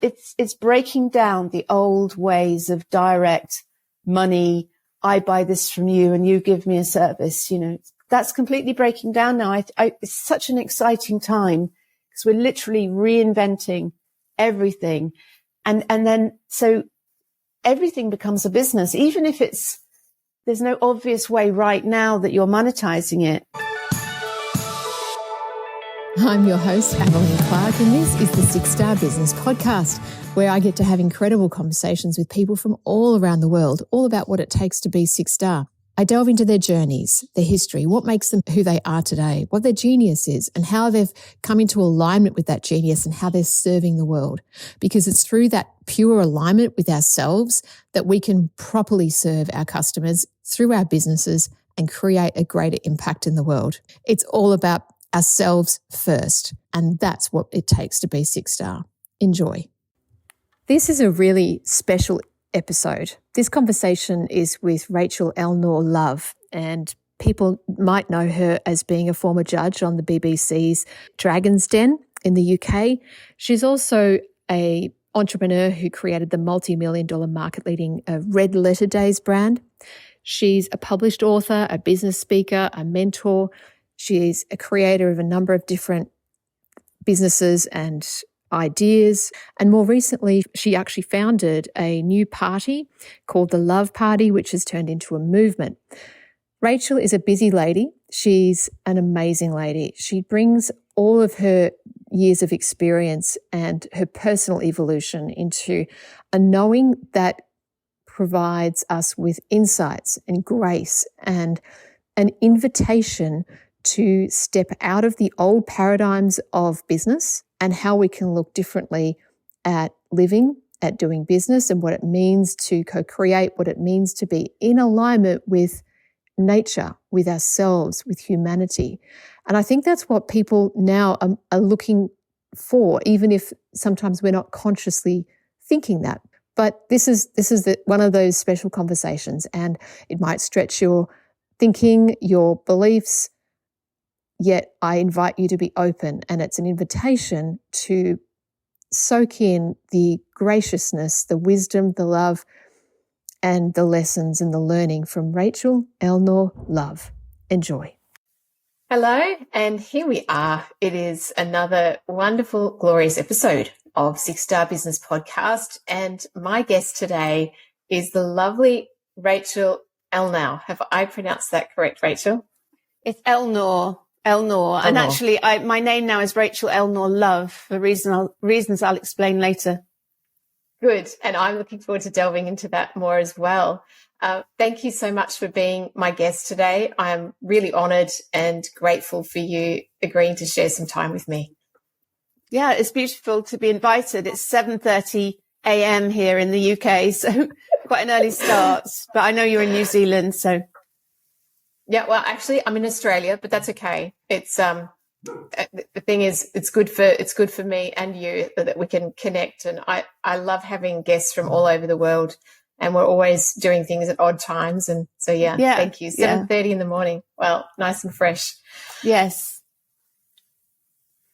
it's breaking down the old ways of direct money. I buy this from you and you give me a service. That's completely breaking down now. It's such an exciting time because we're literally reinventing everything. And then, so everything becomes a business, even if there's no obvious way right now that you're monetizing it. I'm your host, Evelyn Clark, and this is the 6-Star Business Podcast, where I get to have incredible conversations with people from all around the world, all about what it takes to be 6-star. I delve into their journeys, their history, what makes them who they are today, what their genius is, and how they've come into alignment with that genius and how they're serving the world. Because it's through that pure alignment with ourselves that we can properly serve our customers through our businesses and create a greater impact in the world. It's all about ourselves first, and that's what it takes to be 6-star. Enjoy. This is a really special episode. This conversation is with Rachel Elnaugh-Love, and people might know her as being a former judge on the BBC's Dragon's Den in the UK. She's also an entrepreneur who created the multi-million-dollar market-leading Red Letter Days brand. She's a published author, a business speaker, a mentor. She's a creator of a number of different businesses and ideas. And more recently, she actually founded a new party called the Love Party, which has turned into a movement. Rachel is a busy lady. She's an amazing lady. She brings all of her years of experience and her personal evolution into a knowing that provides us with insights and grace and an invitation to step out of the old paradigms of business and how we can look differently at living, at doing business, and what it means to co-create, what it means to be in alignment with nature, with ourselves, with humanity. And I think that's what people now are looking for, even if sometimes we're not consciously thinking that. But this is one of those special conversations, and it might stretch your thinking, your beliefs. Yet I invite you to be open, and it's an invitation to soak in the graciousness, the wisdom, the love, and the lessons and the learning from Rachel Elnaugh-Love. Enjoy. Hello, and here we are. It is another wonderful, glorious episode of 6-Star Business Podcast, and my guest today is the lovely Rachel Elnaugh. Have I pronounced that correct, Rachel? It's Elnaugh. And actually, my name now is Rachel Elnaugh-Love for reasons I'll explain later. Good. And I'm looking forward to delving into that more as well. Thank you so much for being my guest today. I'm really honoured and grateful for you agreeing to share some time with me. Yeah, it's beautiful to be invited. It's 7:30 a.m. here in the UK, so quite an early start. But I know you're in New Zealand, so... Yeah, well, actually, I'm in Australia, but that's okay. It's the thing is, it's good for me and you that we can connect. And I love having guests from all over the world, and we're always doing things at odd times. And so, yeah. Thank you. 7:30 in the morning. Well, nice and fresh. Yes.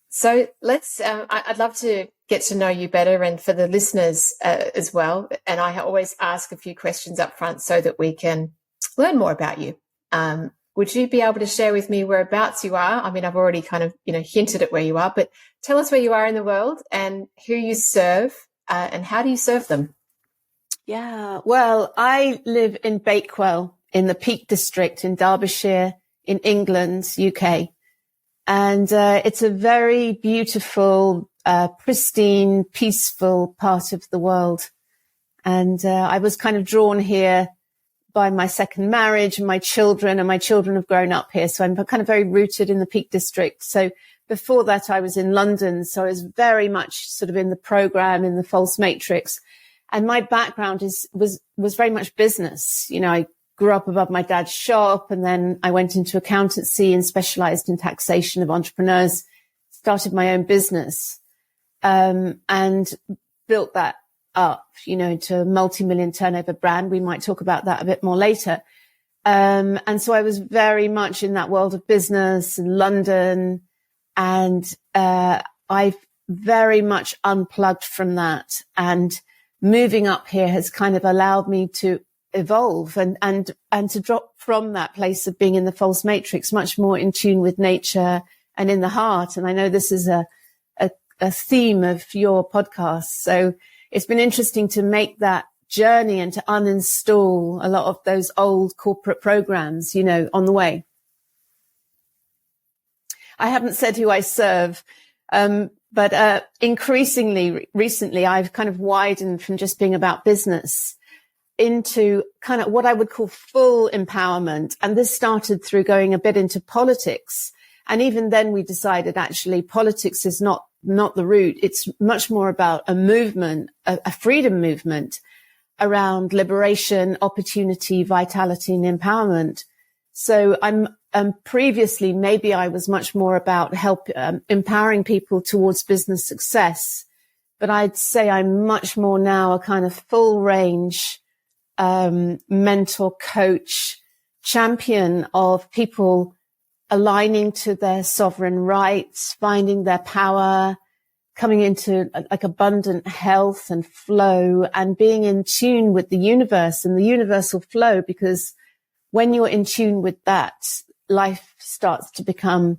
So let's. I'd love to get to know you better, and for the listeners as well. And I always ask a few questions up front so that we can learn more about you. Would you be able to share with me whereabouts you are? I mean, I've already kind of, hinted at where you are, but tell us where you are in the world and who you serve, and how do you serve them? Yeah, well, I live in Bakewell in the Peak District in Derbyshire in England, UK. And it's a very beautiful, pristine, peaceful part of the world. And I was kind of drawn here by my second marriage and my children have grown up here. So I'm kind of very rooted in the Peak District. So before that, I was in London. So I was very much sort of in the program, in the false matrix. And my background was very much business. I grew up above my dad's shop, and then I went into accountancy and specialized in taxation of entrepreneurs, started my own business, and built that up, into a multi-million turnover brand. We might talk about that a bit more later. And so I was very much in that world of business in London. And I've very much unplugged from that, and moving up here has kind of allowed me to evolve and to drop from that place of being in the false matrix, much more in tune with nature and in the heart. And I know this is a theme of your podcast. So it's been interesting to make that journey and to uninstall a lot of those old corporate programs, you know, on the way. I haven't said who I serve, but increasingly recently, I've kind of widened from just being about business into kind of what I would call full empowerment. And this started through going a bit into politics. And even then we decided actually politics is not the route. It's much more about a movement, a freedom movement around liberation, opportunity, vitality, and empowerment. So I'm previously, maybe I was much more about empowering people towards business success, but I'd say I'm much more now a kind of full range mentor, coach, champion of people aligning to their sovereign rights, finding their power, coming into like abundant health and flow, and being in tune with the universe and the universal flow. Because when you're in tune with that, life starts to become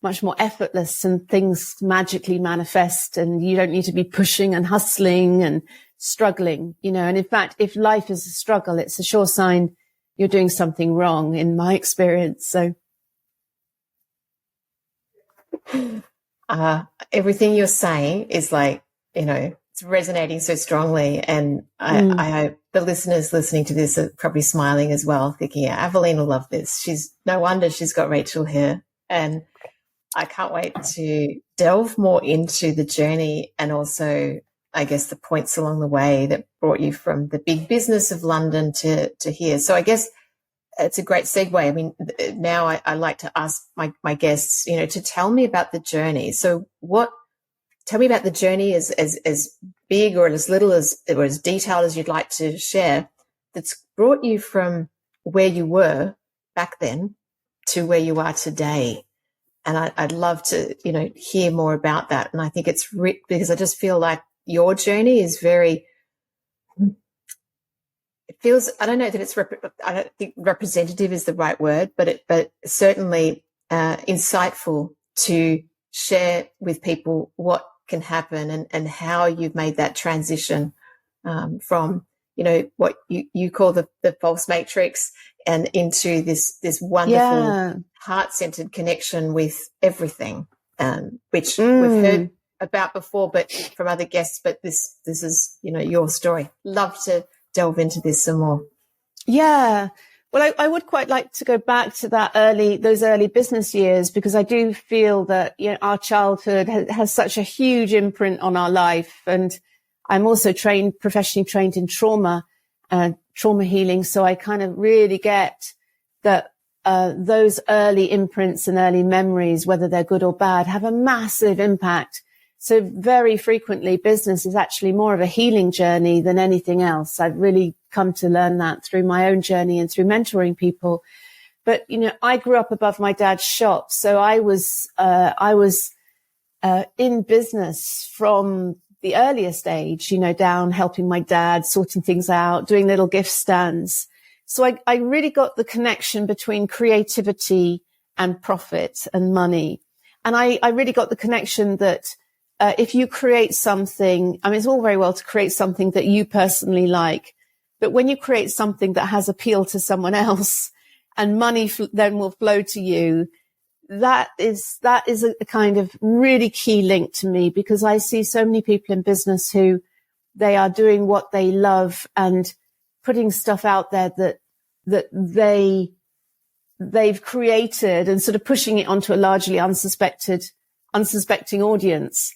much more effortless and things magically manifest, and you don't need to be pushing and hustling and struggling, you know. And in fact, if life is a struggle, it's a sure sign you're doing something wrong, in my experience. So everything you're saying is like, you know, it's resonating so strongly. And I hope the listeners listening to this are probably smiling as well, thinking, yeah, Aveline will love this. No wonder she's got Rachel here. And I can't wait to delve more into the journey, and also, I guess, the points along the way that brought you from the big business of London to here. So I guess it's a great segue. I mean, now I like to ask my guests, you know, to tell me about the journey. So tell me about the journey as big or as little as, or as detailed as you'd like to share, that's brought you from where you were back then to where you are today. And I'd love to, you know, hear more about that. And I think it's because I just feel like your journey is very, it feels, I don't know that it's, I don't think representative is the right word, but certainly insightful to share with people what can happen and how you've made that transition from, you know, what you call the false matrix and into this wonderful heart-centered connection with everything, which we've heard about before, but from other guests, but this is, you know, your story. Love to delve into this some more. Yeah. Well, I would quite like to go back to those early business years, because I do feel that, you know, our childhood has such a huge imprint on our life. And I'm also professionally trained in trauma healing. So I kind of really get that those early imprints and early memories, whether they're good or bad, have a massive impact. So very frequently business is actually more of a healing journey than anything else. I've really come to learn that through my own journey and through mentoring people. But, you know, I grew up above my dad's shop. So I was in business from the earliest age, you know, down helping my dad, sorting things out, doing little gift stands. So I really got the connection between creativity and profit and money. And I really got the connection that if you create something, I mean, it's all very well to create something that you personally like, but when you create something that has appeal to someone else and money then will flow to you, that is a kind of really key link to me, because I see so many people in business who they are doing what they love and putting stuff out there that they've created and sort of pushing it onto a largely unsuspecting audience.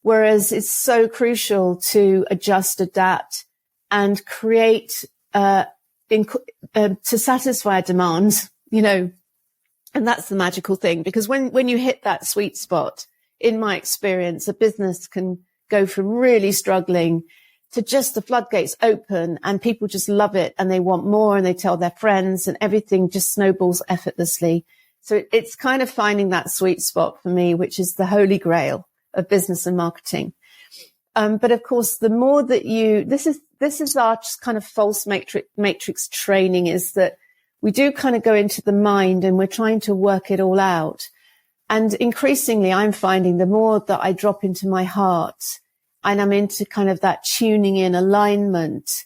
Whereas it's so crucial to adjust, adapt, and create to satisfy a demand, you know. And that's the magical thing, because when you hit that sweet spot, in my experience, a business can go from really struggling to just the floodgates open and people just love it and they want more and they tell their friends and everything just snowballs effortlessly. So it's kind of finding that sweet spot for me, which is the holy grail of business and marketing. But of course, the more that this is our just kind of false matrix training, is that we do kind of go into the mind and we're trying to work it all out. And increasingly, I'm finding the more that I drop into my heart and I'm into kind of that tuning in alignment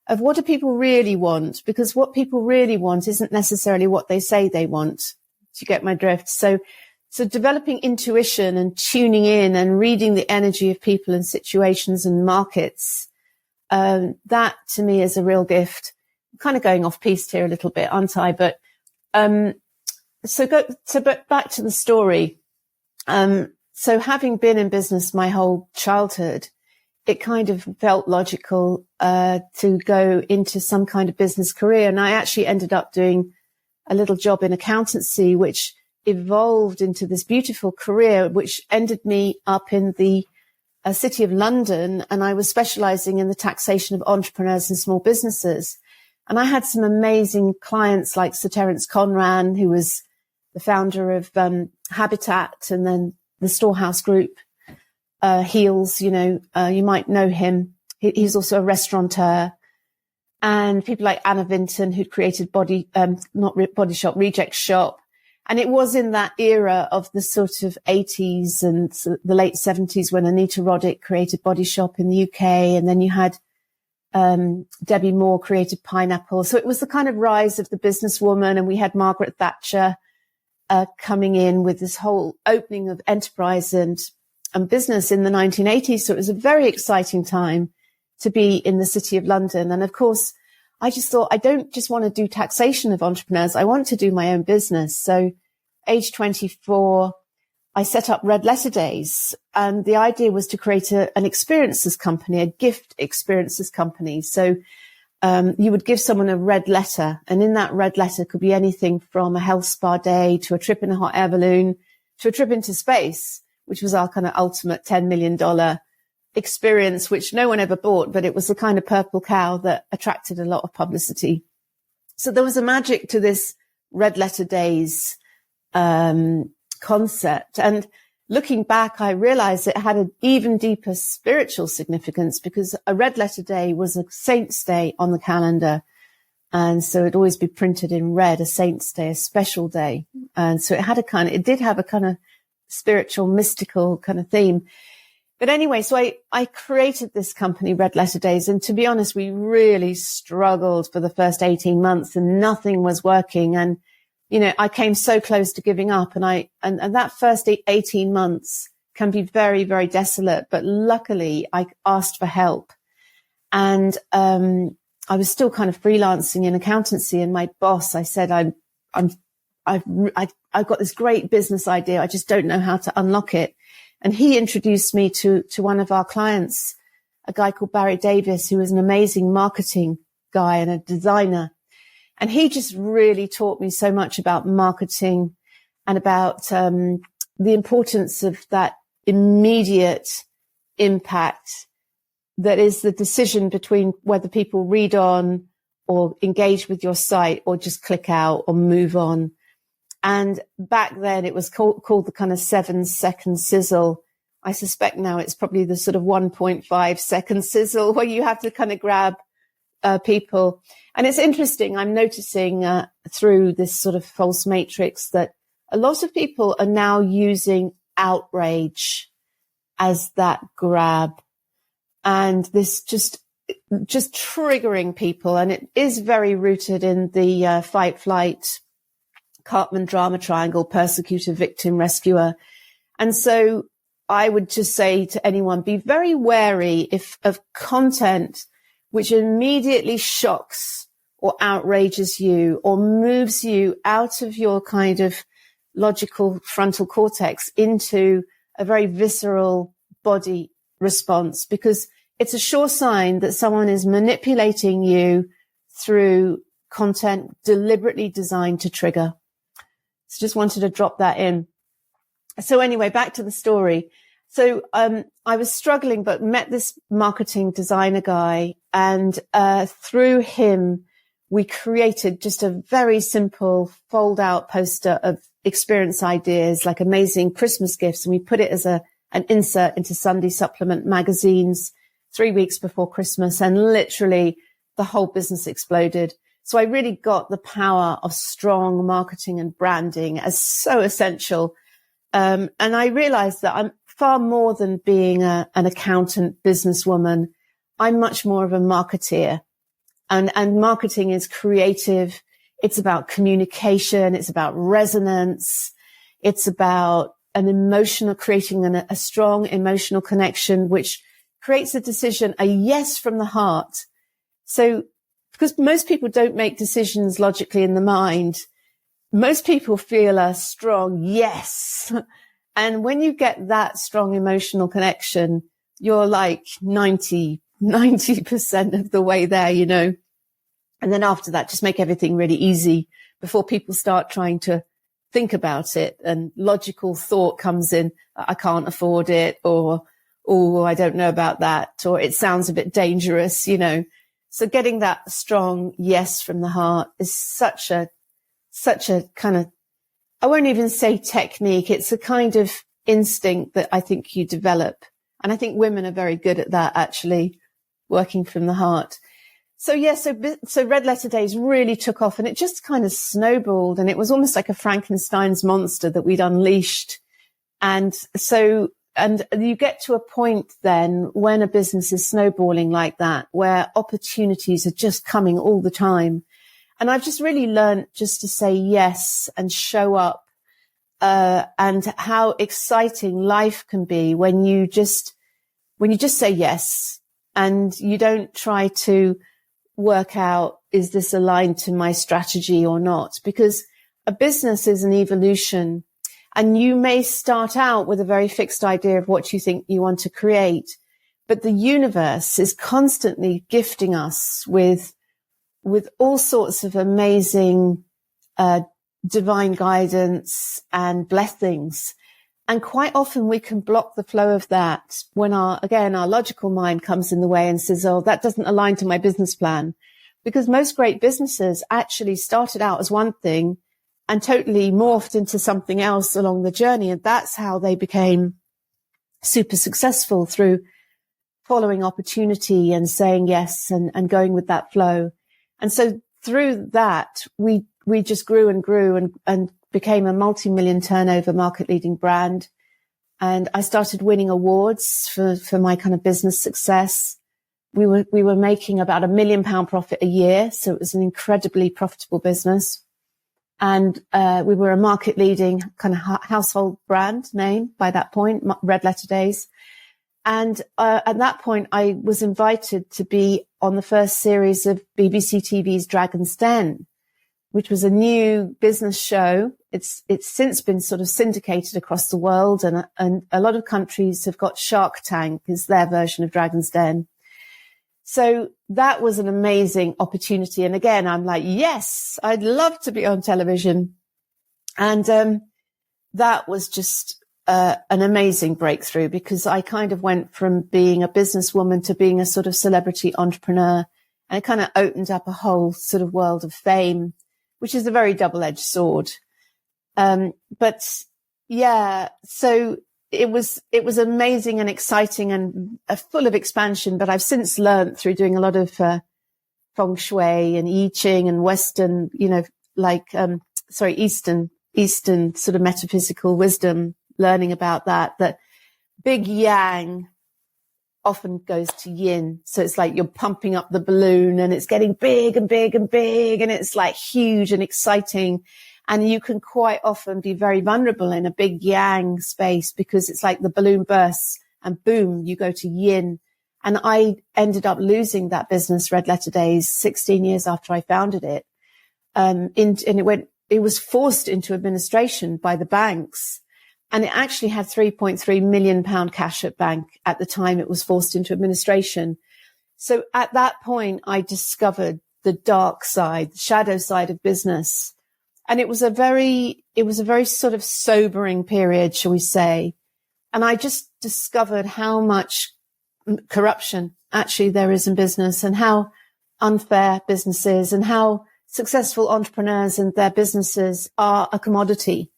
of what do people really want? Because what people really want isn't necessarily what they say they want. Do you get my drift? So developing intuition and tuning in and reading the energy of people and situations and markets, that to me is a real gift. I'm kind of going off piste here a little bit, aren't I? But, but back to the story. So having been in business my whole childhood, it kind of felt logical, to go into some kind of business career. And I actually ended up doing a little job in accountancy, which evolved into this beautiful career, which ended me up in the city of London. And I was specializing in the taxation of entrepreneurs and small businesses. And I had some amazing clients like Sir Terence Conran, who was the founder of Habitat and then the Storehouse Group, Heels, you might know him. He's also a restaurateur. And people like Anna Vinton, who'd created Reject Shop. And it was in that era of the sort of 80s and the late 70s when Anita Roddick created Body Shop in the UK. And then you had Debbie Moore created Pineapple. So it was the kind of rise of the businesswoman. And we had Margaret Thatcher coming in with this whole opening of enterprise and business in the 1980s. So it was a very exciting time to be in the City of London. And of course, I just thought, I don't just want to do taxation of entrepreneurs. I want to do my own business. So age 24, I set up Red Letter Days. And the idea was to create an experiences company, a gift experiences company. So you would give someone a red letter. And in that red letter could be anything from a health spa day to a trip in a hot air balloon to a trip into space, which was our kind of ultimate $10 million experience, which no one ever bought, but it was the kind of purple cow that attracted a lot of publicity. So there was a magic to this Red Letter Days concept. And looking back, I realized it had an even deeper spiritual significance because a Red Letter Day was a saint's day on the calendar. And so it'd always be printed in red, a saint's day, a special day. And so it did have a kind of spiritual, mystical kind of theme. But anyway, so I created this company, Red Letter Days. And to be honest, we really struggled for the first 18 months and nothing was working. And, I came so close to giving up and that first 18 months can be very, very desolate. But luckily I asked for help and, I was still kind of freelancing in accountancy and my boss, I said, I've got this great business idea. I just don't know how to unlock it. And he introduced me to one of our clients, a guy called Barry Davis, who was an amazing marketing guy and a designer. And he just really taught me so much about marketing and about the importance of that immediate impact that is the decision between whether people read on or engage with your site or just click out or move on. And back then it was called the kind of 7-second sizzle. I suspect now it's probably the sort of 1.5 second sizzle where you have to kind of grab people. And it's interesting. I'm noticing through this sort of false matrix that a lot of people are now using outrage as that grab. And this just triggering people. And it is very rooted in the fight, flight, Cartman drama triangle, persecutor, victim, rescuer. And so I would just say to anyone, be very wary of content which immediately shocks or outrages you or moves you out of your kind of logical frontal cortex into a very visceral body response, because it's a sure sign that someone is manipulating you through content deliberately designed to trigger. So just wanted to drop that in. So anyway, back to the story. So I was struggling, but met this marketing designer guy, and through him, we created just a very simple fold-out poster of experience ideas, like amazing Christmas gifts, and we put it as a an insert into Sunday supplement magazines 3 weeks before Christmas, and literally the whole business exploded. So I really got the power of strong marketing and branding as so essential. And I realized that I'm far more than being an accountant businesswoman. I'm much more of a marketeer, and marketing is creative. It's about communication. It's about resonance. It's about an emotional, creating a strong emotional connection, which creates a decision, a yes from the heart. So, because most people don't make decisions logically in the mind, most people feel a strong yes. And when you get that strong emotional connection, you're like 90% of the way there, you know. And then after that, just make everything really easy before people start trying to think about it. And logical thought comes in, I can't afford it, or, oh, I don't know about that, or it sounds a bit dangerous, you know. So getting that strong yes from the heart is such a kind of, I won't even say technique. It's a kind of instinct that I think you develop. And I think women are very good at that, actually, working from the heart. So yeah, so Red Letter Days really took off, and it just kind of snowballed, and it was almost like a Frankenstein's monster that we'd unleashed. And you get to a point then when a business is snowballing like that, where opportunities are just coming all the time. And I've just really learned just to say yes and show up, and how exciting life can be when you just say yes, and you don't try to work out, is this aligned to my strategy or not? Because a business is an evolution, and you may start out with a very fixed idea of what you think you want to create, but the universe is constantly gifting us with all sorts of amazing, divine guidance and blessings. And quite often we can block the flow of that when our logical mind comes in the way and says, oh, that doesn't align to my business plan. Because most great businesses actually started out as one thing and totally morphed into something else along the journey. And that's how they became super successful, through following opportunity and saying yes and going with that flow. And so through that, we just grew and became a multi-million turnover market leading brand. And I started winning awards for my kind of business success. We were making about £1 million profit a year. So it was an incredibly profitable business. And, we were a market leading kind of household brand name by that point, Red Letter Days. And, at that point, I was invited to be on the first series of BBC TV's Dragon's Den, which was a new business show. It's since been sort of syndicated across the world, and a lot of countries have got Shark Tank as their version of Dragon's Den. So that was an amazing opportunity. And again, I'm like, yes, I'd love to be on television. And, that was just, an amazing breakthrough, because I kind of went from being a businesswoman to being a sort of celebrity entrepreneur, and it kind of opened up a whole sort of world of fame, which is a very double-edged sword. But yeah, so it was amazing and exciting and full of expansion. But I've since learned through doing a lot of feng shui and I Ching and Western, Eastern sort of metaphysical wisdom, learning about that big yang often goes to yin. So it's like you're pumping up the balloon and it's getting big and big and big, and it's like huge and exciting. And you can quite often be very vulnerable in a big yang space, because it's like the balloon bursts and boom, you go to yin. And I ended up losing that business, Red Letter Days, 16 years after I founded it. It was forced into administration by the banks. And it actually had £3.3 million cash at bank at the time it was forced into administration. So at that point, I discovered the dark side, the shadow side of business. And it was a very sort of sobering period, shall we say. And I just discovered how much corruption actually there is in business, and how unfair business is, and how successful entrepreneurs and their businesses are a commodity,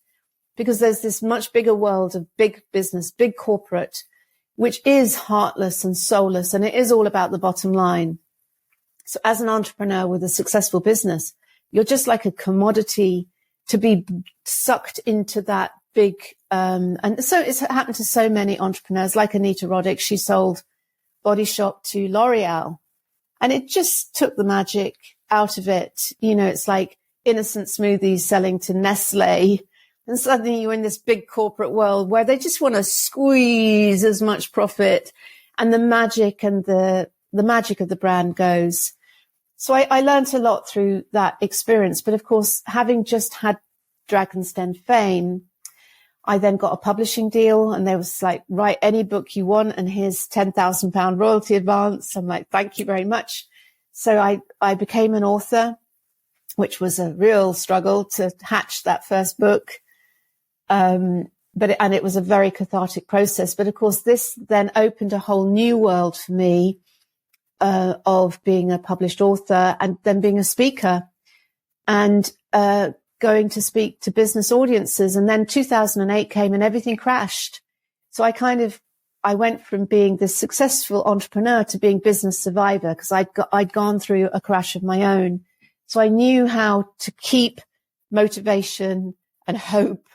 because there's this much bigger world of big business, big corporate, which is heartless and soulless, and it is all about the bottom line. So as an entrepreneur with a successful business, you're just like a commodity to be sucked into that big, and so it's happened to so many entrepreneurs, like Anita Roddick. She sold Body Shop to L'Oreal, and it just took the magic out of it. You know, it's like innocent smoothies selling to Nestle, and suddenly you're in this big corporate world where they just want to squeeze as much profit, and the magic and the magic of the brand goes. So I learned a lot through that experience. But of course, having just had Dragon's Den fame, I then got a publishing deal, and they was like, write any book you want, and here's £10,000 royalty advance. I'm like, thank you very much. So I became an author, which was a real struggle to hatch that first book. But it was a very cathartic process. But of course, this then opened a whole new world for me, of being a published author and then being a speaker and, going to speak to business audiences. And then 2008 came and everything crashed. So I went from being this successful entrepreneur to being business survivor, because I'd gone through a crash of my own. So I knew how to keep motivation and hope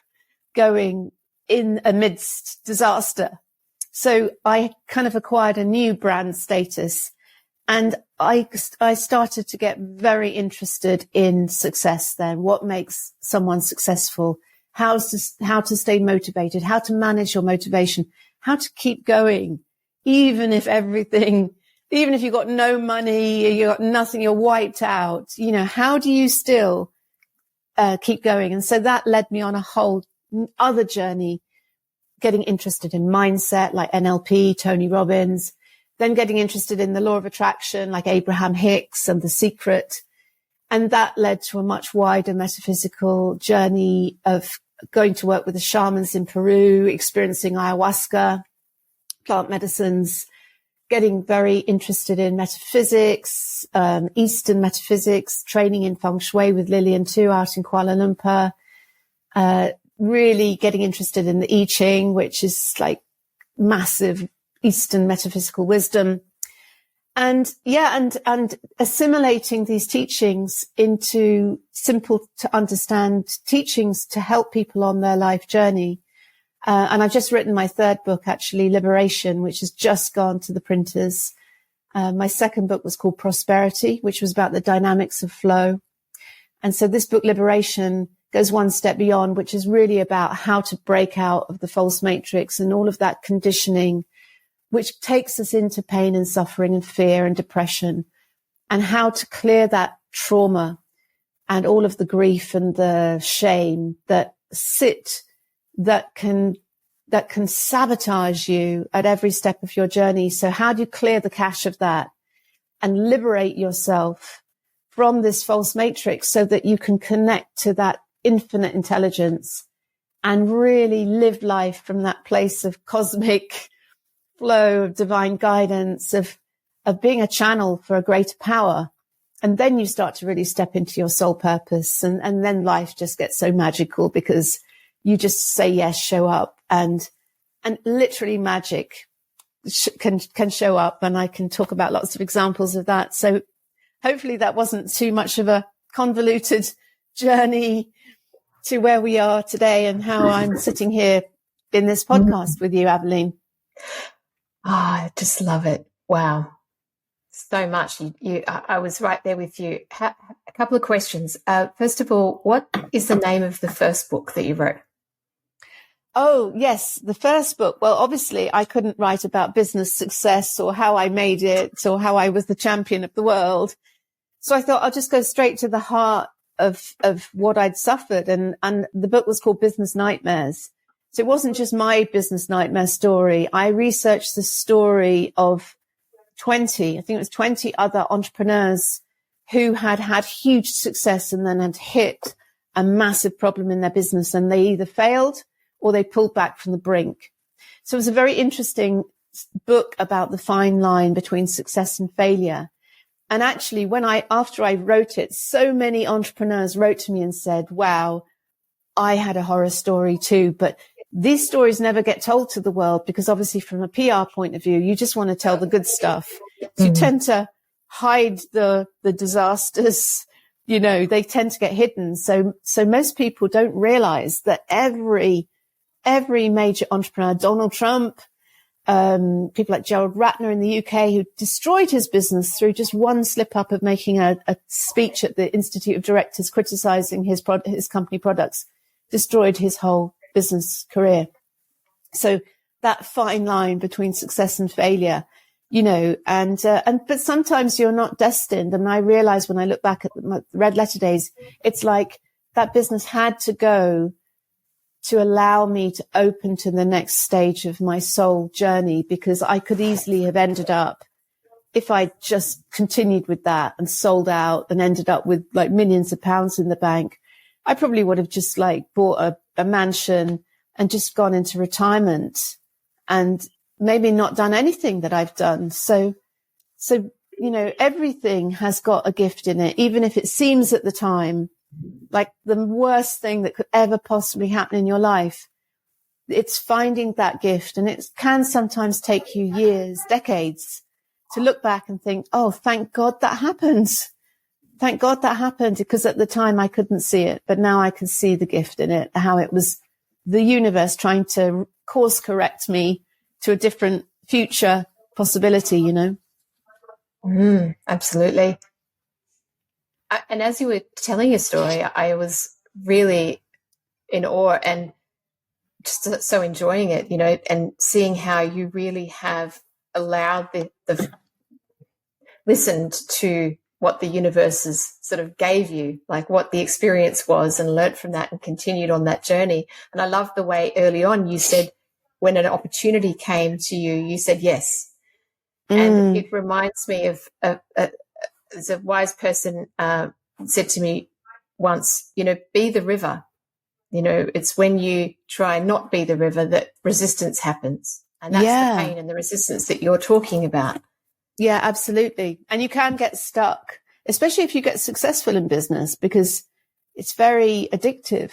going in amidst disaster. So I kind of acquired a new brand status, and I started to get very interested in success then. What makes someone successful? How to stay motivated, how to manage your motivation, how to keep going, even if you've got no money, you got nothing, you're wiped out. You know, how do you still keep going? And so that led me on a whole other journey, getting interested in mindset like NLP, Tony Robbins, then getting interested in the law of attraction like Abraham Hicks and The Secret. And that led to a much wider metaphysical journey of going to work with the shamans in Peru, experiencing ayahuasca, plant medicines, getting very interested in metaphysics, Eastern metaphysics, training in feng shui with Lillian too out in Kuala Lumpur, really getting interested in the I Ching, which is like massive Eastern metaphysical wisdom. And assimilating these teachings into simple to understand teachings to help people on their life journey. And I've just written my third book, actually, Liberation, which has just gone to the printers. My second book was called Prosperity, which was about the dynamics of flow. And so this book, Liberation, goes one step beyond, which is really about how to break out of the false matrix and all of that conditioning, which takes us into pain and suffering and fear and depression, and how to clear that trauma and all of the grief and the shame that can sabotage you at every step of your journey. So how do you clear the cache of that and liberate yourself from this false matrix so that you can connect to that infinite intelligence and really live life from that place of cosmic flow, of divine guidance, of being a channel for a greater power. And then you start to really step into your soul purpose. And then life just gets so magical because you just say yes, show up, and literally magic can show up. And I can talk about lots of examples of that. So hopefully that wasn't too much of a convoluted journey to where we are today and how I'm sitting here in this podcast with you, Aveline. I just love it. Wow. So much. I was right there with you. A couple of questions. First of all, what is the name of the first book that you wrote? Oh, yes. The first book. Well, obviously I couldn't write about business success or how I made it or how I was the champion of the world. So I thought I'll just go straight to the heart of what I'd suffered. And the book was called Business Nightmares. So it wasn't just my business nightmare story. I researched the story of 20 other entrepreneurs who had had huge success and then had hit a massive problem in their business, and they either failed or they pulled back from the brink. So it was a very interesting book about the fine line between success and failure. And actually, after I wrote it, so many entrepreneurs wrote to me and said, wow, I had a horror story too, but these stories never get told to the world because obviously from a PR point of view, you just want to tell the good stuff. So you tend to hide the disasters, they tend to get hidden. So most people don't realize that every major entrepreneur, Donald Trump, people like Gerald Ratner in the UK, who destroyed his business through just one slip up of making a speech at the Institute of Directors criticizing his company products, destroyed his whole business career. So that fine line between success and failure, but sometimes you're not destined. And I realize when I look back at the red letter days, it's like that business had to go to allow me to open to the next stage of my soul journey, because I could easily have ended up, if I just continued with that and sold out and ended up with like millions of pounds in the bank, I probably would have just like bought a mansion and just gone into retirement and maybe not done anything that I've done. So, everything has got a gift in it, even if it seems at the time like the worst thing that could ever possibly happen in your life. It's finding that gift. And it can sometimes take you years, decades to look back and think, oh, thank God that happened. Thank God that happened, because at the time I couldn't see it, but now I can see the gift in it, how it was the universe trying to course correct me to a different future possibility, Absolutely. And as you were telling your story, I was really in awe and just so enjoying it, and seeing how you really have allowed the listened to what the universe has sort of gave you, like what the experience was, and learnt from that and continued on that journey. And I love the way early on you said, when an opportunity came to you, you said yes. And it reminds me of as a wise person said to me once, be the river. It's when you try not be the river that resistance happens. And that's the pain and the resistance that you're talking about. Yeah, absolutely. And you can get stuck, especially if you get successful in business, because it's very addictive,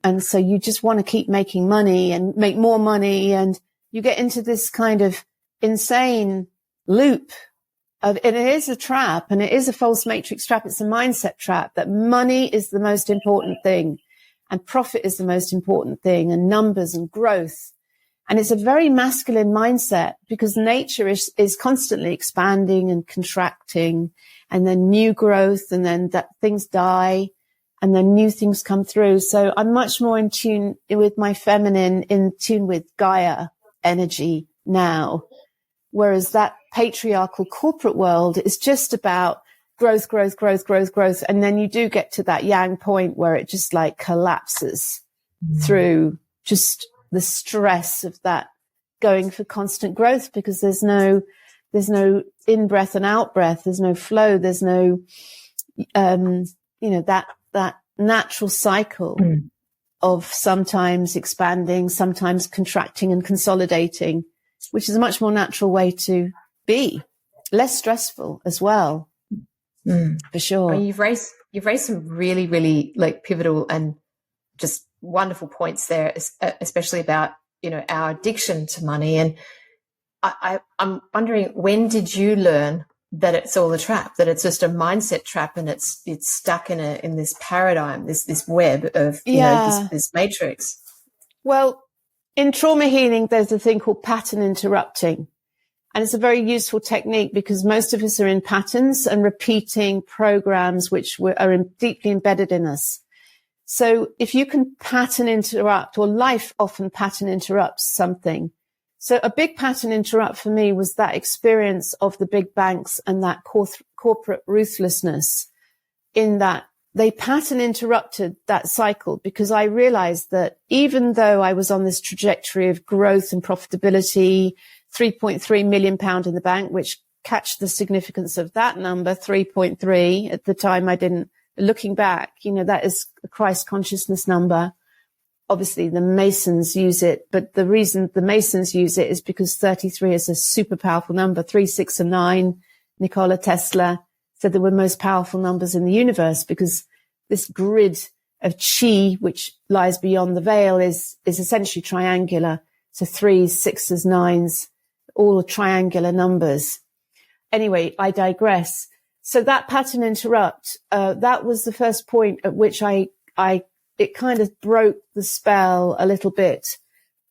and so you just want to keep making money and make more money. And you get into this kind of insane loop and it is a trap, and it is a false matrix trap. It's a mindset trap that money is the most important thing and profit is the most important thing, and numbers and growth. And it's a very masculine mindset, because nature is constantly expanding and contracting, and then new growth, and then that things die, and then new things come through. So I'm much more in tune with my feminine, in tune with Gaia energy now. Whereas that patriarchal corporate world is just about growth. And then you do get to that yang point where it just like collapses through just the stress of that going for constant growth, because there's no in breath and out breath. There's no flow. There's no, that natural cycle of sometimes expanding, sometimes contracting and consolidating, which is a much more natural way to be, less stressful as well, for sure. I mean, you've raised some really, really like pivotal and just wonderful points there, especially about, our addiction to money. And I'm wondering, when did you learn that it's all a trap, that it's just a mindset trap, and it's stuck in this paradigm, this web of, this matrix? Well, in trauma healing, there's a thing called pattern interrupting. And it's a very useful technique, because most of us are in patterns and repeating programs which are deeply embedded in us. So if you can pattern interrupt, or life often pattern interrupts something. So a big pattern interrupt for me was that experience of the big banks and that corporate ruthlessness, in that they pattern interrupted that cycle, because I realized that even though I was on this trajectory of growth and profitability, 3.3 million pound in the bank, which catch the significance of that number, 3.3 at the time. I didn't, looking back, that is a Christ consciousness number. Obviously the Masons use it, but the reason the Masons use it is because 33 is a super powerful number. 3, 6 and 9. Nikola Tesla said they were most powerful numbers in the universe, because this grid of chi, which lies beyond the veil, is essentially triangular. So 3s, 6s, 9s, all triangular numbers. Anyway, I digress. So that pattern interrupt, that was the first point at which it kind of broke the spell a little bit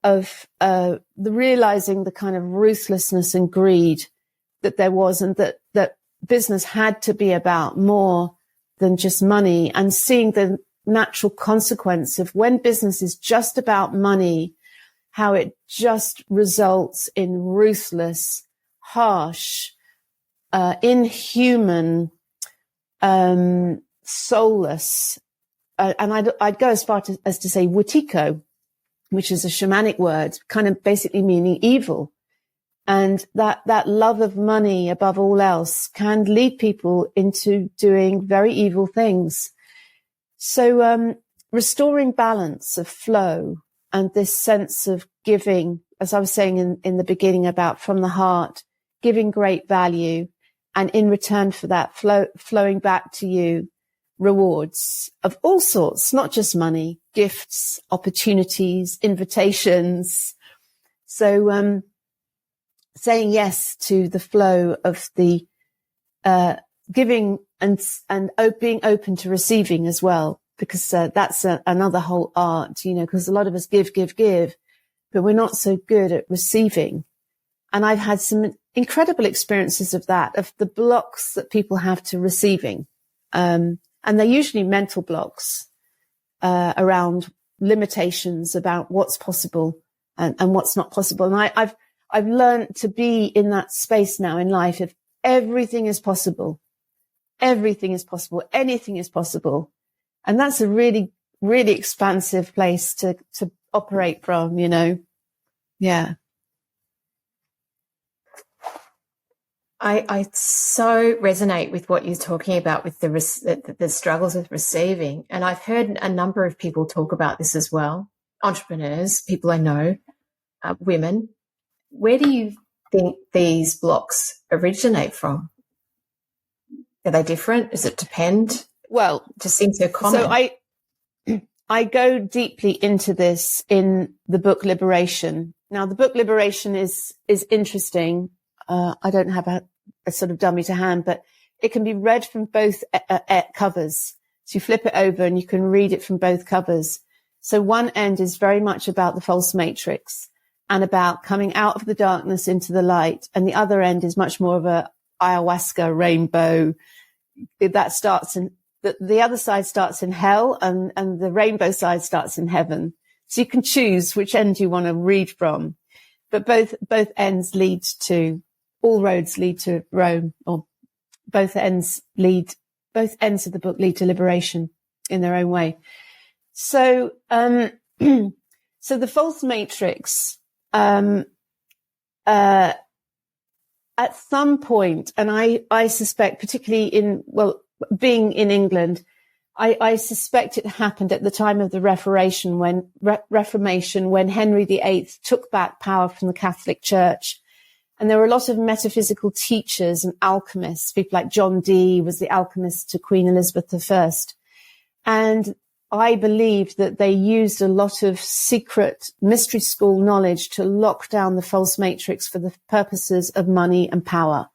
of the realizing the kind of ruthlessness and greed that there was, and that business had to be about more than just money, and seeing the natural consequence of when business is just about money, how it just results in ruthless, harsh, inhuman, soulless, and I'd go as far as to say wutiko, which is a shamanic word, kind of basically meaning evil. And that love of money above all else can lead people into doing very evil things. So, restoring balance of flow and this sense of giving, as I was saying in the beginning about from the heart, giving great value, and in return for that flowing back to you rewards of all sorts, not just money, gifts, opportunities, invitations. So, saying yes to the flow of the giving and being open to receiving as well, because that's another whole art, because a lot of us give, but we're not so good at receiving. And I've had some incredible experiences of that, of the blocks that people have to receiving. And they're usually mental blocks around limitations about what's possible and what's not possible. And I've learned to be in that space now in life. If everything is possible, anything is possible. And that's a really, really expansive place to operate from, Yeah. I so resonate with what you're talking about with the struggles with receiving. And I've heard a number of people talk about this as well. Entrepreneurs, people I know, women. Where do you think these blocks originate from? Are they different? Does it depend? Well, it just seems so common. So I go deeply into this in the book Liberation. Now, the book Liberation is interesting. I don't have a sort of dummy to hand, but it can be read from both covers. So you flip it over and you can read it from both covers. So one end is very much about the false matrix and about coming out of the darkness into the light. And the other end is much more of a ayahuasca rainbow that starts in the other side starts in hell and the rainbow side starts in heaven. So you can choose which end you want to read from, but both ends lead to, all roads lead to Rome, or both ends of the book lead to liberation in their own way. So, so the false matrix, at some point, and I suspect, particularly being in England, I suspect it happened at the time of the Reformation when Henry VIII took back power from the Catholic Church. And there were a lot of metaphysical teachers and alchemists. People like John Dee was the alchemist to Queen Elizabeth I. And I believe that they used a lot of secret mystery school knowledge to lock down the false matrix for the purposes of money and power.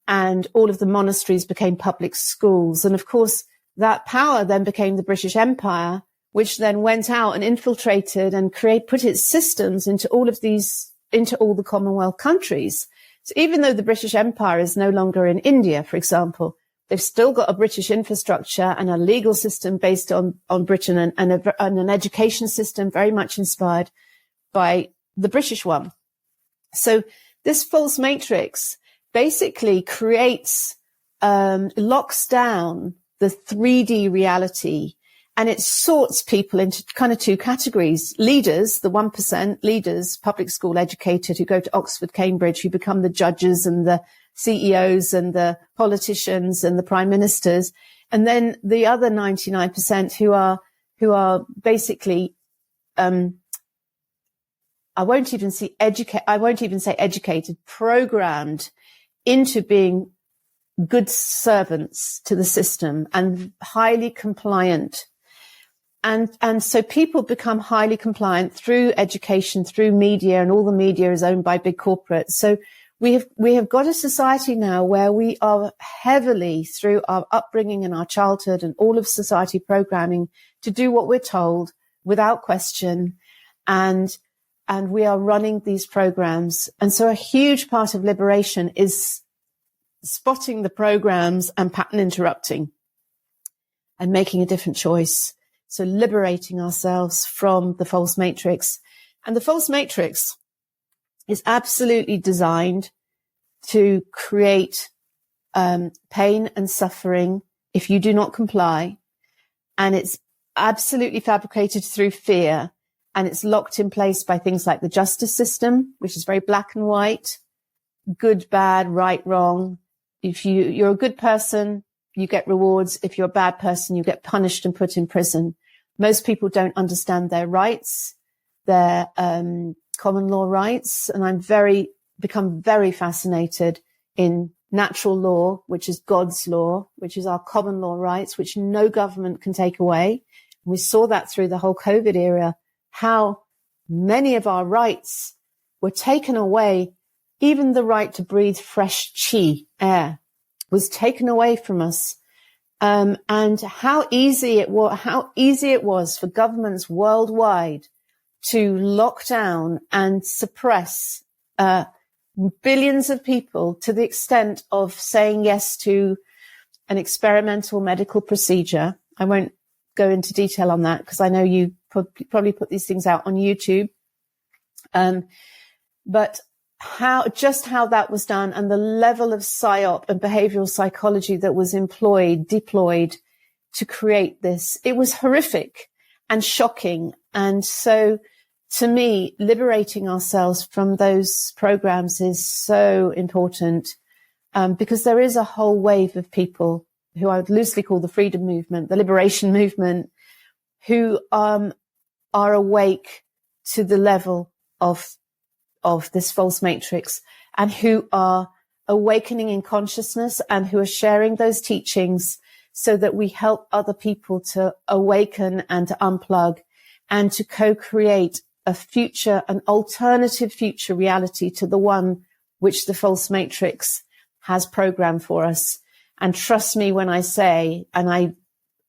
And all of the monasteries became public schools. And of course, that power then became the British Empire, which then went out and infiltrated and put its systems into all the Commonwealth countries. So even though the British Empire is no longer in India, for example, they've still got a British infrastructure and a legal system based on Britain and an education system very much inspired by the British one. So this false matrix basically locks down the 3D reality, and it sorts people into kind of two categories. Leaders, the 1% leaders, public school educated who go to Oxford, Cambridge, who become the judges and the CEOs and the politicians and the prime ministers. And then the other 99% who are basically, I won't even say educated, programmed into being good servants to the system and highly compliant. And so people become highly compliant through education, through media, and all the media is owned by big corporates. So we have got a society now where we are heavily, through our upbringing and our childhood and all of society programming, to do what we're told without question. And we are running these programs. And so a huge part of liberation is spotting the programs and pattern interrupting and making a different choice. So liberating ourselves from the false matrix. And the false matrix is absolutely designed to create pain and suffering if you do not comply. And it's absolutely fabricated through fear. And it's locked in place by things like the justice system, which is very black and white, good, bad, right, wrong. If you're a good person, you get rewards. If you're a bad person, you get punished and put in prison. Most people don't understand their rights, their common law rights. And I'm become very fascinated in natural law, which is God's law, which is our common law rights, which no government can take away. And we saw that through the whole COVID era, how many of our rights were taken away. Even the right to breathe fresh air was taken away from us. And how easy it was for governments worldwide to lock down and suppress billions of people to the extent of saying yes to an experimental medical procedure. I won't go into detail on that because I know you probably put these things out on YouTube. But how that was done and the level of psyop and behavioral psychology that was deployed to create this, it was horrific and shocking. And so to me, liberating ourselves from those programs is so important, because there is a whole wave of people who I would loosely call the freedom movement, the liberation movement, who are awake to the level of this false matrix and who are awakening in consciousness and who are sharing those teachings so that we help other people to awaken and to unplug and to co-create an alternative future reality to the one which the false matrix has programmed for us. And trust me when I say, and I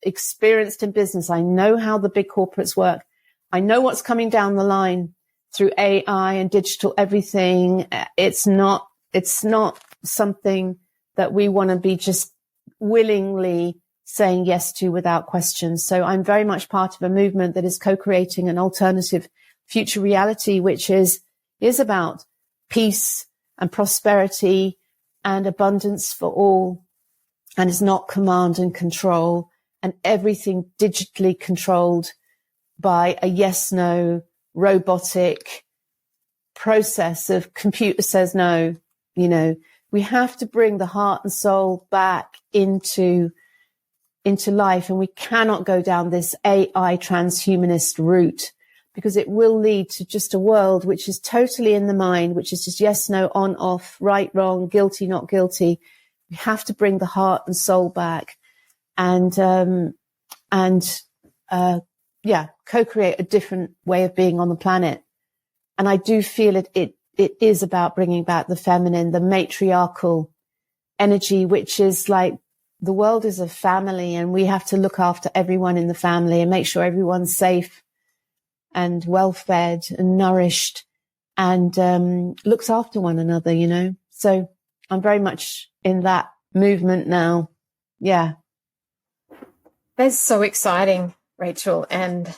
experienced in business, I know how the big corporates work. I know what's coming down the line through AI and digital everything. It's not something that we want to be just willingly saying yes to without question. So I'm very much part of a movement that is co-creating an alternative future reality, which is about peace and prosperity and abundance for all, and is not command and control and everything digitally controlled by a yes-no robotic process of computer says no. We have to bring the heart and soul back into life, and we cannot go down this AI transhumanist route because it will lead to just a world which is totally in the mind, which is just yes, no, on, off, right, wrong, guilty, not guilty. We have to bring the heart and soul back and co-create a different way of being on the planet. And I do feel it is about bringing back the feminine, the matriarchal energy, which is like the world is a family and we have to look after everyone in the family and make sure everyone's safe and well-fed and nourished and looks after one another, So I'm very much in that movement now. Yeah. That's so exciting, Rachel. And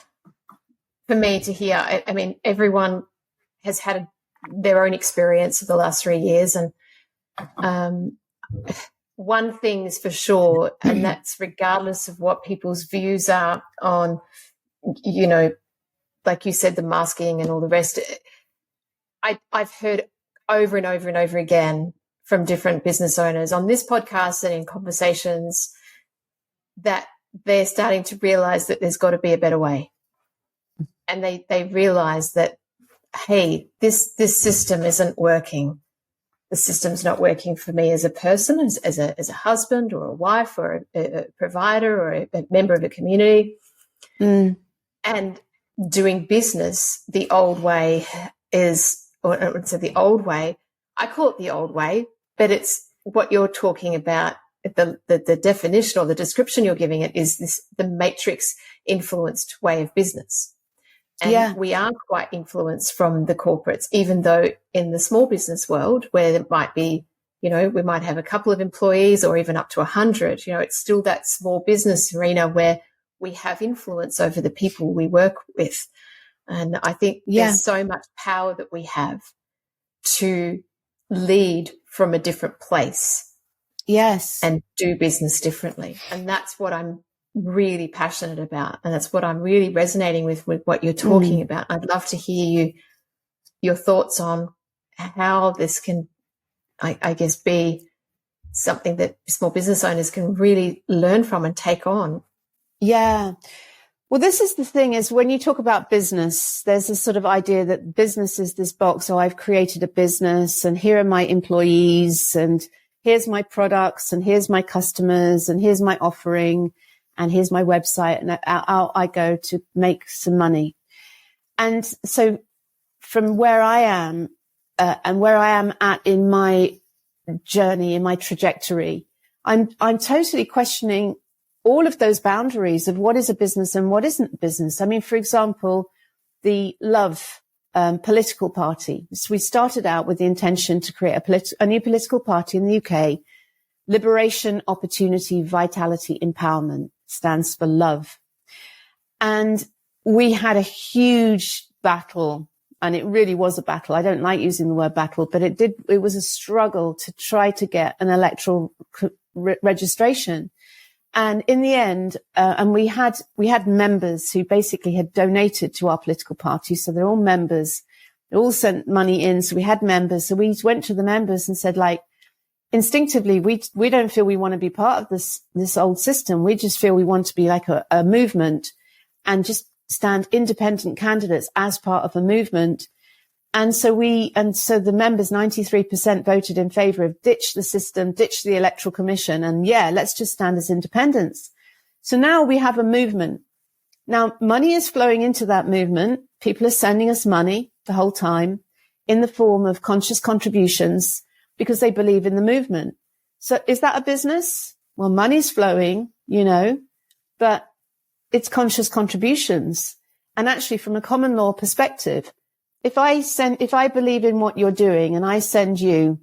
for me to hear, I mean, everyone has had their own experience of the last 3 years. And one thing is for sure, and that's regardless of what people's views are on, like you said, the masking and all the rest. I've heard over and over and over again from different business owners on this podcast and in conversations that they're starting to realize that there's got to be a better way. And they realize that, hey, this system isn't working. The system's not working for me as a person, as a husband or a wife or a provider or a member of a community. And doing business the old way is, or I would say the old way, I call it the old way, but it's what you're talking about. The definition or the description you're giving it is the matrix influenced way of business. And we are quite influenced from the corporates, even though in the small business world where it might be, we might have a couple of employees or even up to 100, it's still that small business arena where we have influence over the people we work with. And I think there's so much power that we have to lead from a different place. Yes. And do business differently. And that's what I'm really passionate about. And that's what I'm really resonating with what you're talking about. I'd love to hear your thoughts on how this can, I guess, be something that small business owners can really learn from and take on. Yeah. Well, this is the thing is when you talk about business, there's this sort of idea that business is this box. So I've created a business and here are my employees and here's my products and here's my customers and here's my offering and here's my website and out I go to make some money. And so from where I am and where I am at in my journey, in my trajectory, I'm totally questioning all of those boundaries of what is a business and what isn't a business. I mean, for example, the Love political party. So we started out with the intention to create a new political party in the UK. Liberation, Opportunity, Vitality, Empowerment stands for Love. And we had a huge battle, and it really was a battle. I don't like using the word battle, but it was a struggle to try to get an electoral registration. And in the end, and we had members who basically had donated to our political party. So they're all members. They all sent money in. So we had members. So we went to the members and said, like, instinctively, we don't feel we want to be part of this old system. We just feel we want to be like a movement and just stand independent candidates as part of a movement. And so the members, 93% voted in favor of ditch the system, ditch the electoral commission. And let's just stand as independents. So now we have a movement. Now money is flowing into that movement. People are sending us money the whole time in the form of conscious contributions because they believe in the movement. So is that a business? Well, money's flowing, but it's conscious contributions. And actually from a common law perspective, if I believe in what you're doing and I send you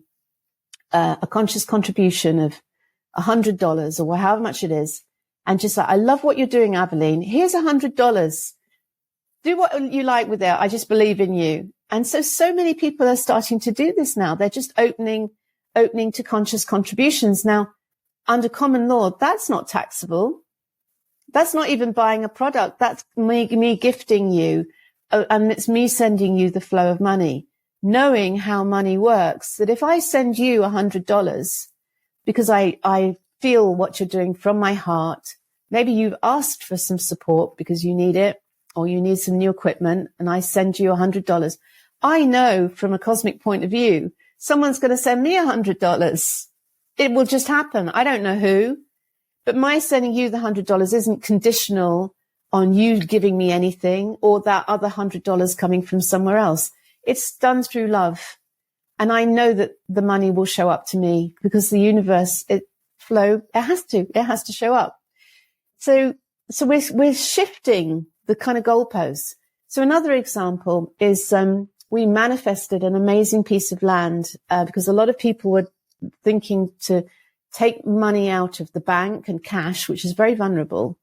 a conscious contribution of $100 or however much it is, and just like, I love what you're doing, Aveline, here's $100. Do what you like with it. I just believe in you. And so many people are starting to do this now. They're just opening to conscious contributions. Now, under common law, that's not taxable. That's not even buying a product. That's me gifting you. And it's me sending you the flow of money, knowing how money works, that if I send you $100 because I feel what you're doing from my heart, maybe you've asked for some support because you need it or you need some new equipment and I send you $100. I know from a cosmic point of view, someone's going to send me $100. It will just happen. I don't know who, but my sending you the $100 isn't conditional on you giving me anything or that other $100 coming from somewhere else. It's done through love. And I know that the money will show up to me because the universe, it has to show up. So we're shifting the kind of goalposts. So another example is, we manifested an amazing piece of land, because a lot of people were thinking to take money out of the bank and cash, which is very vulnerable,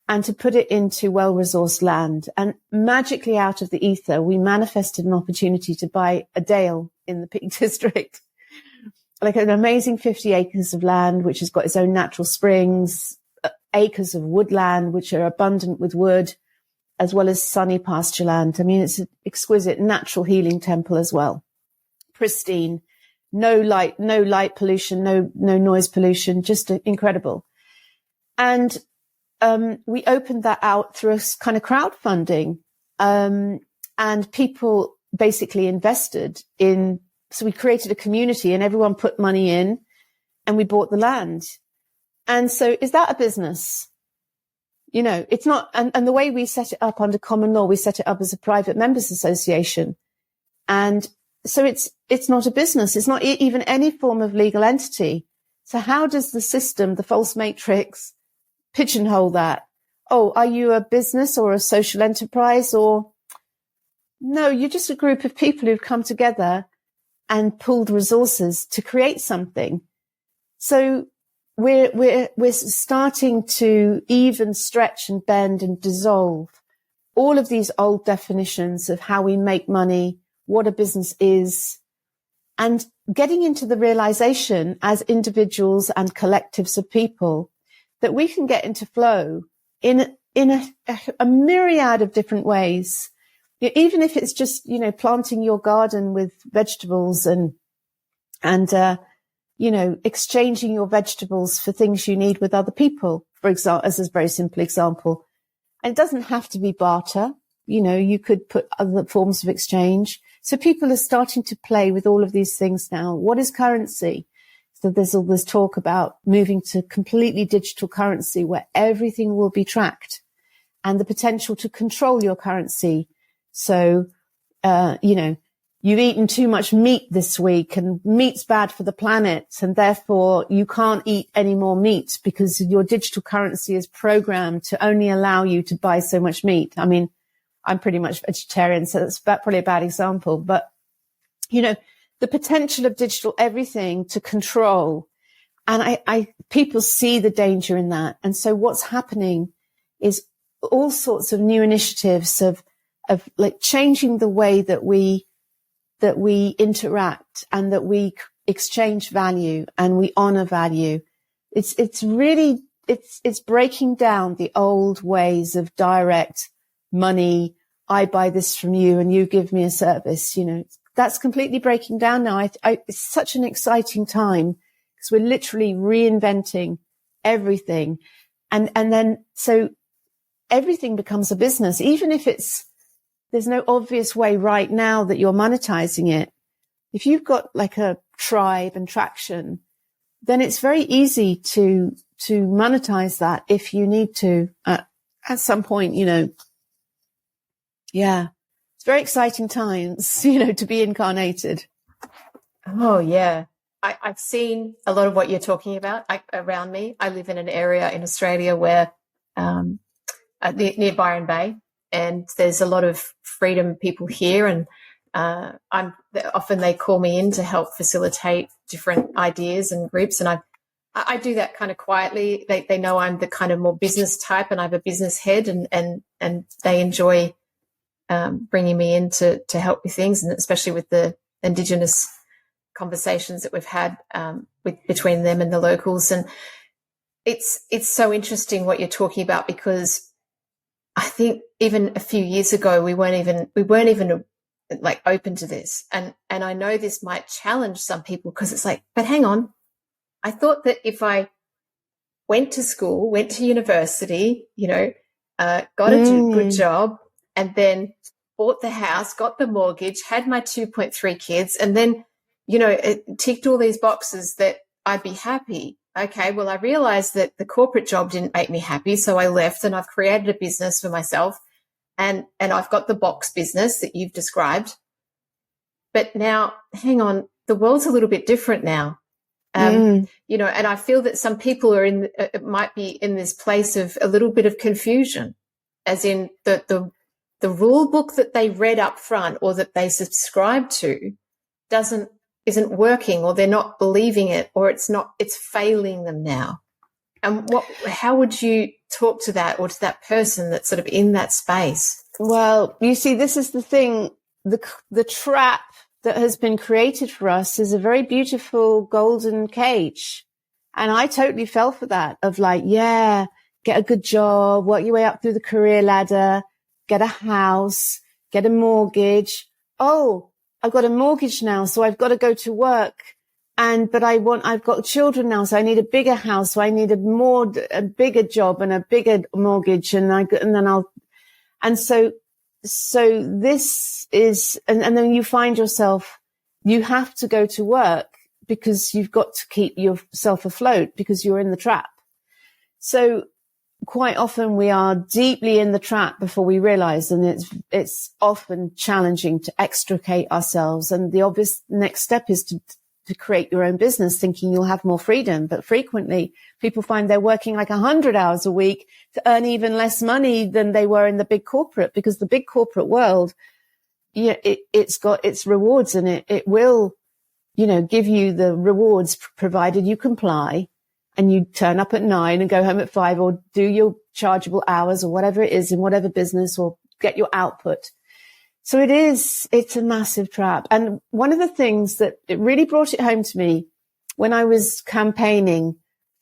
and to put it into well-resourced land. And magically out of the ether, we manifested an opportunity to buy a dale in the Peak District, like an amazing 50 acres of land, which has got its own natural springs, acres of woodland, which are abundant with wood, as well as sunny pasture land. I mean, it's an exquisite natural healing temple as well. Pristine, no light pollution, no noise pollution, just incredible. And we opened that out through a kind of crowdfunding, and people basically invested in. So we created a community, and everyone put money in, and we bought the land. And so, is that a business? You know, it's not, and the way we set it up under common law, we set it up as a private members association. And so it's not a business. It's not even any form of legal entity. So how does the system, the false matrix, pigeonhole that? Oh, are you a business or a social enterprise? Or no, you're just a group of people who've come together and pooled resources to create something. So we're starting to even stretch and bend and dissolve all of these old definitions of how we make money, what a business is, and getting into the realization as individuals and collectives of people that we can get into flow in a myriad of different ways. Even if it's just, you know, planting your garden with vegetables and you know, exchanging your vegetables for things you need with other people, for example, as a very simple example. And it doesn't have to be barter. You know, you could put other forms of exchange. So people are starting to play with all of these things now. What is currency? So there's all this talk about moving to completely digital currency where everything will be tracked, and the potential to control your currency. So, you know, you've eaten too much meat this week and meat's bad for the planet, and therefore you can't eat any more meat because your digital currency is programmed to only allow you to buy so much meat. I mean, I'm pretty much vegetarian, so that's probably a bad example, but you know, the potential of digital everything to control. And people see the danger in that. And so what's happening is all sorts of new initiatives of like changing the way that we interact and that we exchange value and we honor value. It's really breaking down the old ways of direct money. I buy this from you and you give me a service. You know, that's completely breaking down now. It's such an exciting time because we're literally reinventing everything. And then so everything becomes a business, even if there's no obvious way right now that you're monetizing it. If you've got like a tribe and traction, then it's very easy to monetize that if you need to at some point, you know. Yeah. It's very exciting times, you know, to be incarnated. Oh, yeah. I've seen a lot of what you're talking about around me. I live in an area in Australia where near Byron Bay, and there's a lot of freedom people here, and often they call me in to help facilitate different ideas and groups, and I do that kind of quietly. They know I'm the kind of more business type, and I have a business head, and they enjoy bringing me in to help with things, and especially with the Indigenous conversations that we've had between them and the locals. And it's so interesting what you're talking about, because I think even a few years ago we weren't even like open to this, and I know this might challenge some people, because it's like, but hang on, I thought that if I went to school, went to university, you know, got a good job, and then bought the house, got the mortgage, had my 2.3 kids, and then, you know, it ticked all these boxes, that I'd be happy. Okay, well, I realized that the corporate job didn't make me happy, so I left, and I've created a business for myself, and I've got the box business that you've described. But now, hang on, the world's a little bit different now. You know, and I feel that some people are might be in this place of a little bit of confusion, as in the rule book that they read up front or that they subscribe to isn't working, or they're not believing it, or it's failing them now. And how would you talk to that, or to that person that's sort of in that space? Well, you see, this is the thing, the trap that has been created for us is a very beautiful golden cage. And I totally fell for that, of like, yeah, get a good job, work your way up through the career ladder, get a house, get a mortgage. Oh, I've got a mortgage now, so I've got to go to work. But I've got children now, so I need a bigger house, so I need a bigger job and a bigger mortgage, so this is, and then you find yourself, you have to go to work because you've got to keep yourself afloat because you're in the trap. So quite often we are deeply in the trap before we realize, and it's often challenging to extricate ourselves. And the obvious next step is to create your own business, thinking you'll have more freedom. But frequently people find they're working like 100 hours a week to earn even less money than they were in the big corporate, because the big corporate world, it's got its rewards, and it will, give you the rewards provided you comply and you turn up at 9 and go home at 5, or do your chargeable hours or whatever it is in whatever business, or get your output. So it's a massive trap. And one of the things that it really brought it home to me when I was campaigning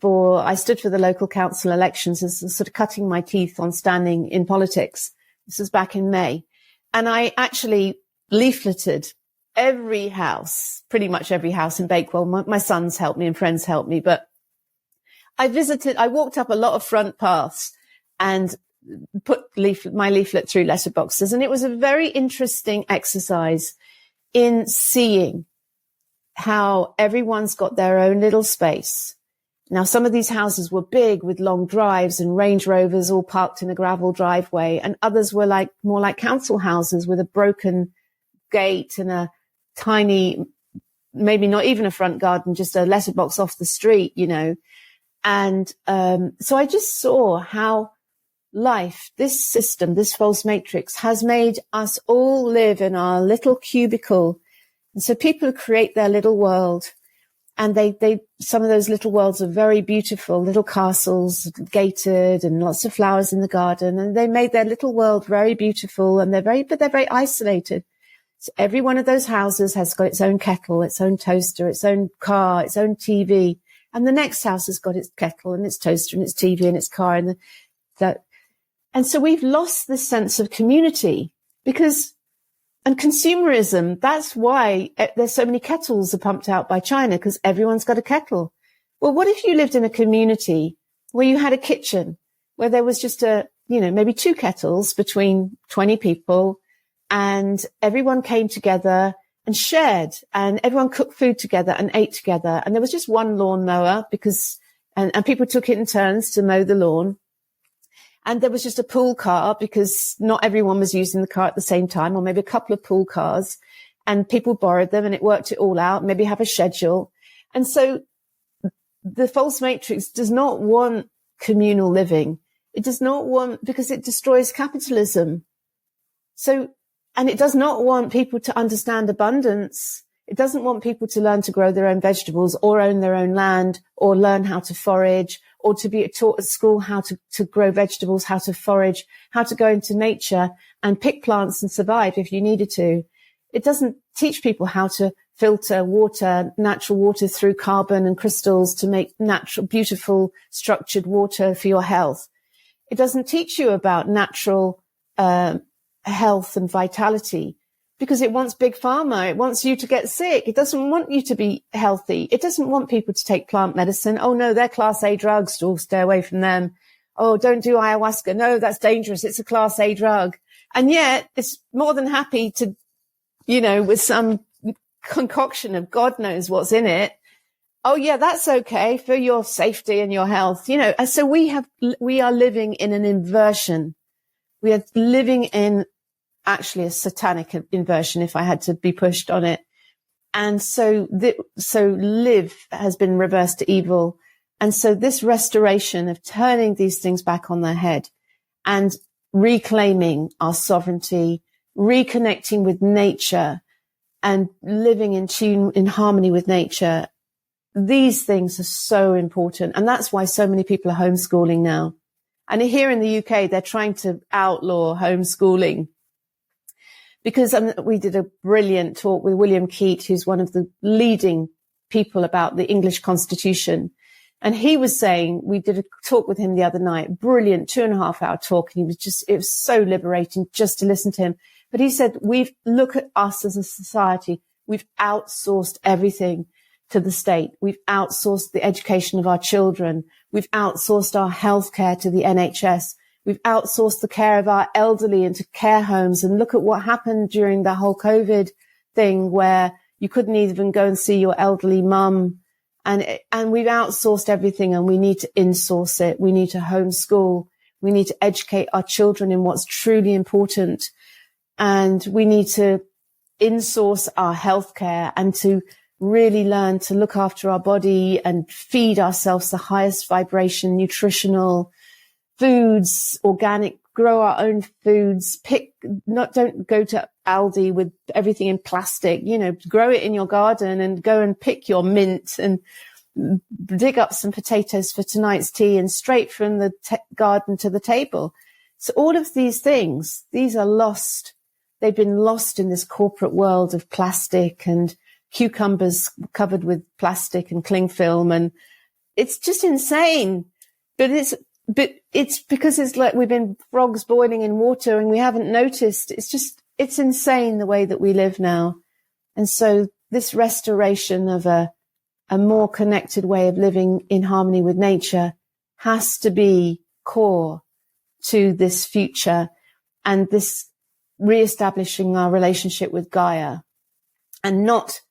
I stood for the local council elections, as sort of cutting my teeth on standing in politics. This was back in May. And I actually leafleted every house, pretty much every house in Bakewell. My sons helped me and friends helped me, but I walked up a lot of front paths and put my leaflet through letterboxes. And it was a very interesting exercise in seeing how everyone's got their own little space. Now, some of these houses were big with long drives and Range Rovers all parked in a gravel driveway. And others were more like council houses with a broken gate and a tiny, maybe not even a front garden, just a letterbox off the street, And so I just saw how life, this system, this false matrix, has made us all live in our little cubicle. And so people create their little world, and some of those little worlds are very beautiful, little castles, gated, and lots of flowers in the garden. And they made their little world very beautiful, and they're very isolated. So every one of those houses has got its own kettle, its own toaster, its own car, its own TV. And the next house has got its kettle and its toaster and its TV and its car. And so we've lost this sense of community and consumerism. That's why there's so many kettles are pumped out by China, because everyone's got a kettle. Well, what if you lived in a community where you had a kitchen, where there was just maybe 2 kettles between 20 people, and everyone came together and shared, and everyone cooked food together and ate together. And there was just one lawnmower and people took it in turns to mow the lawn. And there was just a pool car, because not everyone was using the car at the same time, or maybe a couple of pool cars, and people borrowed them, and it worked it all out, maybe have a schedule. And so the false matrix does not want communal living. It does not want, because it destroys capitalism. And it does not want people to understand abundance. It doesn't want people to learn to grow their own vegetables, or own their own land, or learn how to forage, or to be taught at school how to grow vegetables, how to forage, how to go into nature and pick plants and survive if you needed to. It doesn't teach people how to filter water, natural water, through carbon and crystals to make natural, beautiful, structured water for your health. It doesn't teach you about natural health and vitality, because it wants big pharma. It wants you to get sick. It doesn't want you to be healthy. It doesn't want people to take plant medicine. Oh no, they're class A drugs. So stay away from them. Oh, don't do ayahuasca. No, that's dangerous. It's a class A drug. And yet it's more than happy to, with some concoction of God knows what's in it. Oh yeah, that's okay for your safety and your health. So we are living in an inversion. We are living in actually a satanic inversion, if I had to be pushed on it. And so live has been reversed to evil. And so this restoration of turning these things back on their head and reclaiming our sovereignty, reconnecting with nature and living in tune, in harmony with nature, these things are so important. And that's why so many people are homeschooling now. And here in the UK, they're trying to outlaw homeschooling, because we did a brilliant talk with William Keat, who's one of the leading people about the English Constitution. And he was saying, we did a talk with him the other night, brilliant 2.5-hour talk. And it was so liberating just to listen to him. But he said, look at us as a society. We've outsourced everything to the state. We've outsourced the education of our children. We've outsourced our healthcare to the NHS. We've outsourced the care of our elderly into care homes. And look at what happened during the whole COVID thing, where you couldn't even go and see your elderly mum And we've outsourced everything, and we need to insource it. We need to homeschool. We need to educate our children in what's truly important. And we need to insource our healthcare and to really learn to look after our body and feed ourselves the highest vibration, nutritional foods, organic, grow our own foods, don't go to Aldi with everything in plastic, grow it in your garden and go and pick your mint and dig up some potatoes for tonight's tea and straight from the garden to the table. So all of these things, these are lost. They've been lost in this corporate world of plastic and cucumbers covered with plastic and cling film. And it's just insane. But it's because it's like we've been frogs boiling in water and we haven't noticed. It's insane the way that we live now. And so this restoration of a more connected way of living in harmony with nature has to be core to this future and this reestablishing our relationship with Gaia, and not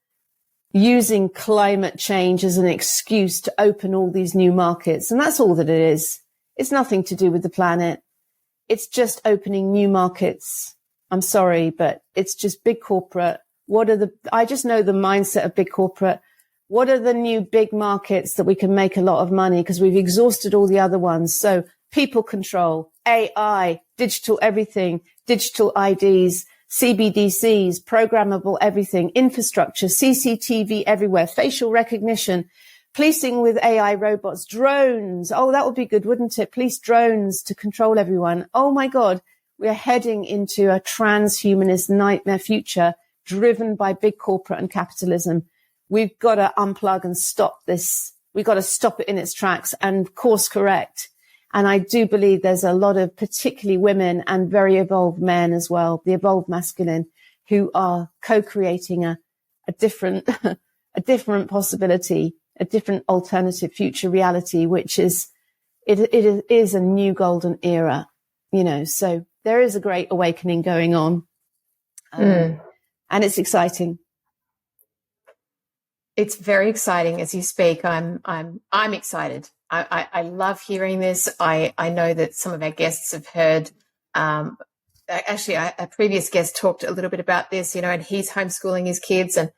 using climate change as an excuse to open all these new markets. And that's all that it is. It's nothing to do with the planet. It's just opening new markets. I'm sorry, but it's just big corporate. I just know the mindset of big corporate. What are the new big markets that we can make a lot of money? Because we've exhausted all the other ones. So people control, AI, digital everything, digital IDs, CBDCs, programmable everything, infrastructure, CCTV everywhere, facial recognition, policing with AI robots, drones. Oh, that would be good, wouldn't it? Police drones to control everyone. Oh my God, we are heading into a transhumanist nightmare future driven by big corporate and capitalism. We've got to unplug and stop this. We've got to stop it in its tracks and course correct. And I do believe there's a lot of particularly women and very evolved men as well, the evolved masculine, who are co-creating a different, a different possibility, a different alternative future reality, which is, it is a new golden era, so there is a great awakening going on. And it's exciting. It's very exciting as you speak. I'm excited. I love hearing this. I know that some of our guests have heard, actually a previous guest talked a little bit about this, and he's homeschooling his kids. And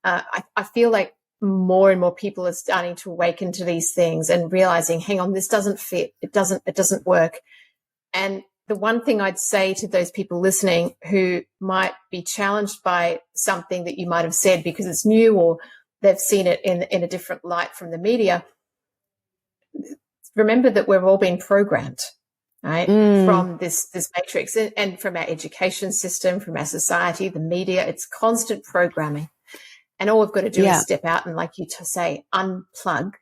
I feel like more and more people are starting to awaken to these things and realizing, hang on, this doesn't fit. It doesn't work. And the one thing I'd say to those people listening who might be challenged by something that you might have said because it's new or they've seen it in a different light from the media, remember that we've all been programmed, right, from this matrix and from our education system, from our society, the media. It's constant programming. And all we've got to do is step out and, like you say, unplug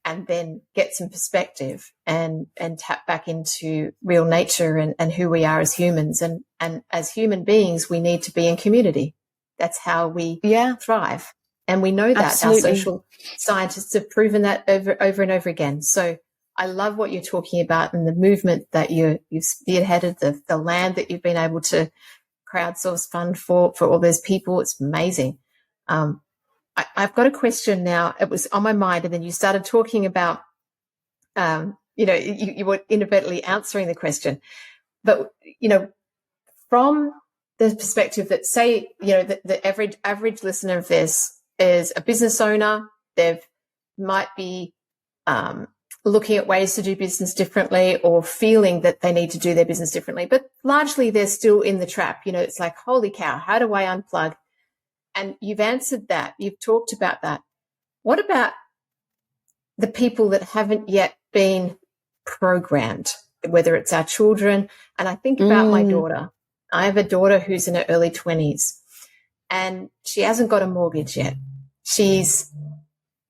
and then get some perspective and tap back into real nature and who we are as humans. And as human beings, we need to be in community. That's how we thrive. And we know that. Absolutely. Our social scientists have proven that over and over again. So I love what you're talking about and the movement that you've spearheaded, the land that you've been able to crowdsource fund for all those people. It's amazing. I've got a question now. It was on my mind, and then you started talking about, you were inadvertently answering the question. But, from the perspective that, say, the average listener of this is a business owner, they might be looking at ways to do business differently or feeling that they need to do their business differently, but largely they're still in the trap. It's like, holy cow, how do I unplug? And you've answered that. You've talked about that. What about the people that haven't yet been programmed, whether it's our children? And I think about my daughter. I have a daughter who's in her early 20s, and she hasn't got a mortgage yet. She's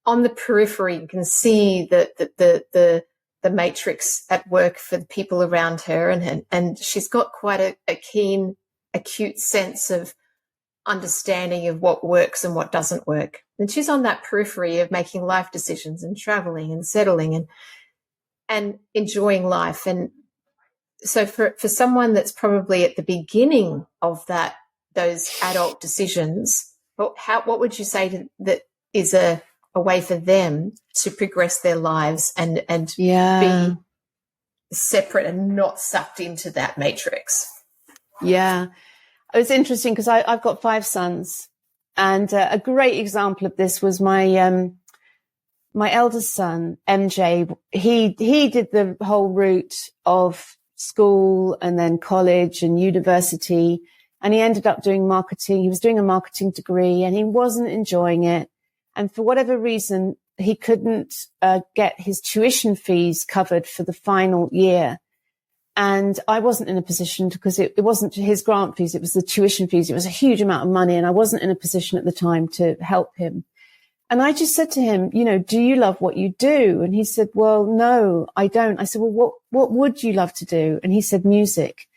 on the periphery. You can see the matrix at work for the people around her, and she's got quite a keen, acute sense of understanding of what works and what doesn't work. And she's on that periphery of making life decisions and traveling and settling and enjoying life. And so for someone that's probably at the beginning of those adult decisions, what would you say that is a a way for them to progress their lives and be separate and not sucked into that matrix. Yeah. It was interesting because I've got 5 sons, and a great example of this was my eldest son, MJ. He did the whole route of school and then college and university, and he ended up doing marketing. He was doing a marketing degree and he wasn't enjoying it. And for whatever reason, he couldn't get his tuition fees covered for the final year. And I wasn't in a position because it wasn't his grant fees, it was the tuition fees. It was a huge amount of money, and I wasn't in a position at the time to help him. And I just said to him, do you love what you do? And he said, well, no, I don't. I said, well, what would you love to do? And he said, music.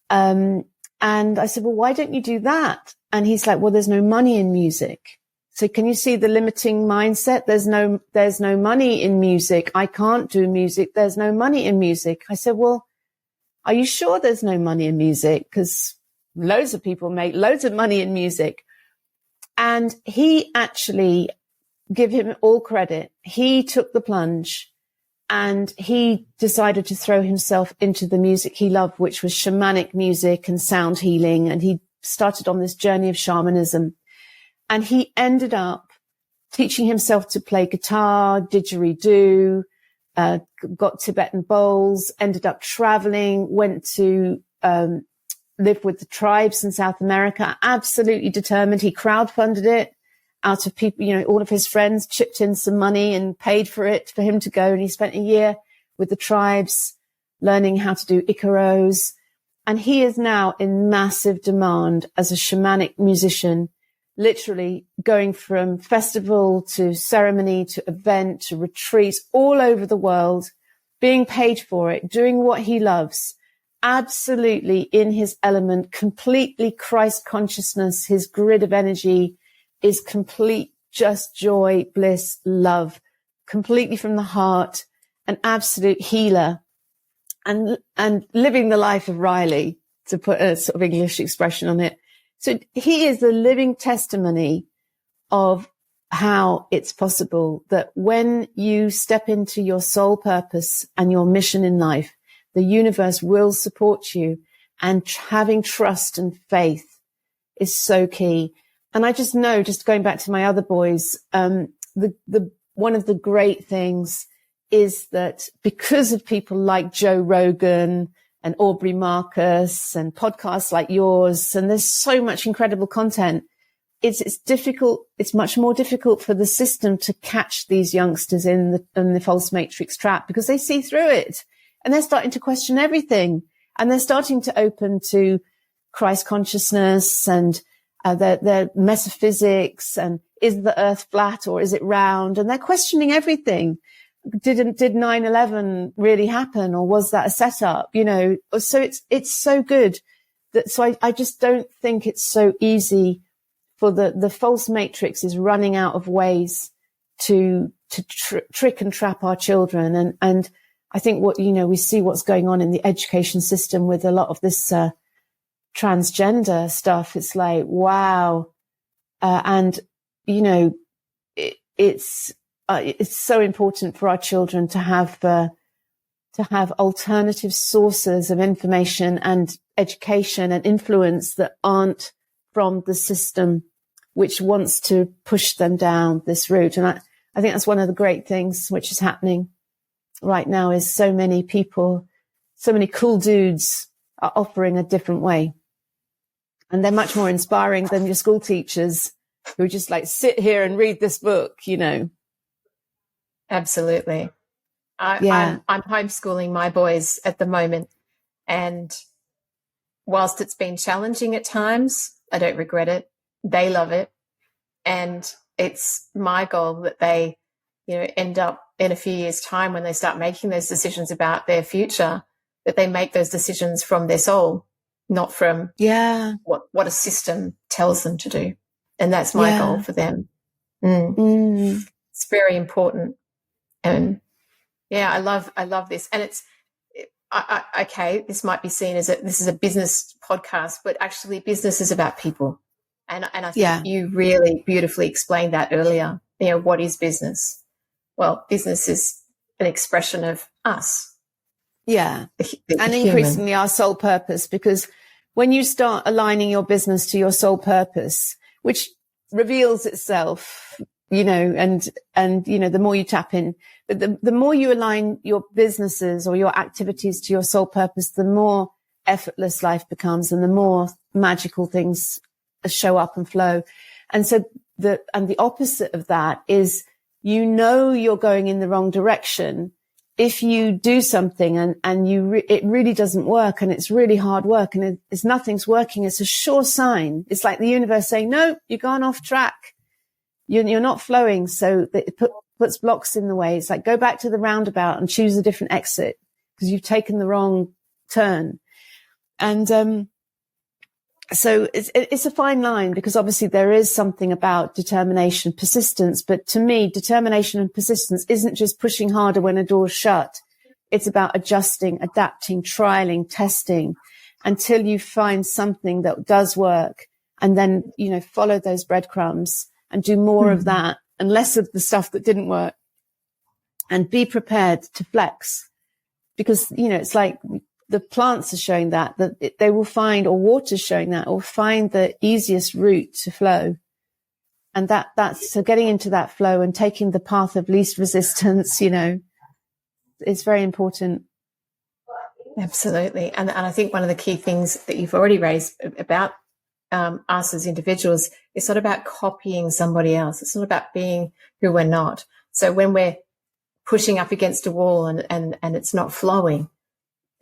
And I said, well, why don't you do that? And he's like, well, there's no money in music. So can you see the limiting mindset? There's no money in music. I can't do music. There's no money in music. I said, well, are you sure there's no money in music? Because loads of people make loads of money in music. And he actually, give him all credit, he took the plunge and he decided to throw himself into the music he loved, which was shamanic music and sound healing. And he started on this journey of shamanism. And he ended up teaching himself to play guitar, didgeridoo, got Tibetan bowls, ended up traveling, went to live with the tribes in South America, absolutely determined. He crowdfunded it out of people, all of his friends chipped in some money and paid for it for him to go. And he spent a year with the tribes learning how to do Icaros. And he is now in massive demand as a shamanic musician, literally going from festival to ceremony to event to retreats all over the world, being paid for it, doing what he loves, absolutely in his element, completely Christ consciousness. His grid of energy is complete, just joy, bliss, love, completely from the heart, an absolute healer, and living the life of Riley, to put a sort of English expression on it. So he is the living testimony of how it's possible that when you step into your soul purpose and your mission in life, the universe will support you, and having trust and faith is so key. And I just know, just going back to my other boys, the one of the great things is that because of people like Joe Rogan and Aubrey Marcus and podcasts like yours, and there's so much incredible content, it's difficult. It's much more difficult for the system to catch these youngsters in the false matrix trap, because they see through it and they're starting to question everything, and they're starting to open to Christ consciousness and their metaphysics, and is the earth flat or is it round? And they're questioning everything. Did 9/11 really happen, or was that a setup? So it's so good that, so I just don't think it's so easy for the false matrix is running out of ways to trick and trap our children. And I think we see what's going on in the education system with a lot of this, transgender stuff. It's like, wow. It's so important for our children to have alternative sources of information and education and influence that aren't from the system, which wants to push them down this route. And I think that's one of the great things which is happening right now, is so many people, so many cool dudes are offering a different way. And they're much more inspiring than your school teachers who just like sit here and read this book, Absolutely. I'm homeschooling my boys at the moment, and whilst it's been challenging at times, I don't regret it. They love it. And it's my goal that they, end up in a few years' time, when they start making those decisions about their future, that they make those decisions from their soul, not from what a system tells them to do. And that's my goal for them. It's very important. And I love this. And it's, okay, this might be seen as this is a business podcast, but actually business is about people. And I think you really beautifully explained that earlier. what is business? Well, business is an expression of us. Yeah. And human. Increasingly our soul purpose, because when you start aligning your business to your soul purpose, which reveals itself, and the more you tap in, but the more you align your businesses or your activities to your soul purpose, the more effortless life becomes and the more magical things show up and flow. And so the opposite of that is, you're going in the wrong direction if you do something and it really doesn't work, and it's really hard work, and it's nothing's working. It's a sure sign. It's like the universe saying, no, you've gone off track. You're not flowing. So it puts blocks in the way. It's like, go back to the roundabout and choose a different exit because you've taken the wrong turn. And, so it's a fine line, because obviously there is something about determination, persistence. But to me, determination and persistence isn't just pushing harder when a door's shut. It's about adjusting, adapting, trialing, testing until you find something that does work. And then, follow those breadcrumbs and do more of that and less of the stuff that didn't work. And be prepared to flex, because, it's like, the plants are showing that they will find, or water's showing that, or find the easiest route to flow. And that's so getting into that flow and taking the path of least resistance, is very important. Absolutely. And I think one of the key things that you've already raised about us as individuals, it's not about copying somebody else. It's not about being who we're not. So when we're pushing up against a wall and it's not flowing,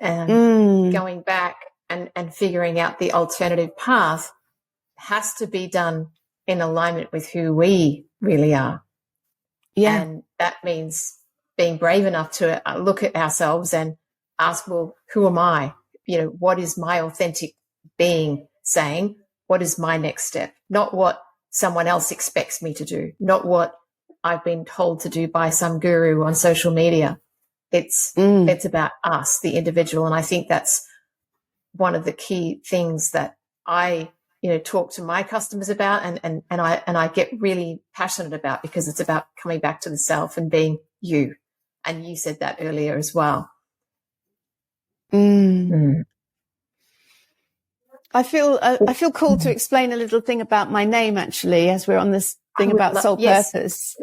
going back and figuring out the alternative path has to be done in alignment with who we really are. Yeah. And that means being brave enough to look at ourselves and ask, well, who am I? What is my authentic being saying? What is my next step? Not what someone else expects me to do, not what I've been told to do by some guru on social media. It's about us, the individual. And I think that's one of the key things that I, talk to my customers about and I get really passionate about, because it's about coming back to the self and being you. And you said that earlier as well. I feel called to explain a little thing about my name, actually, as we're on this thing about soul purpose.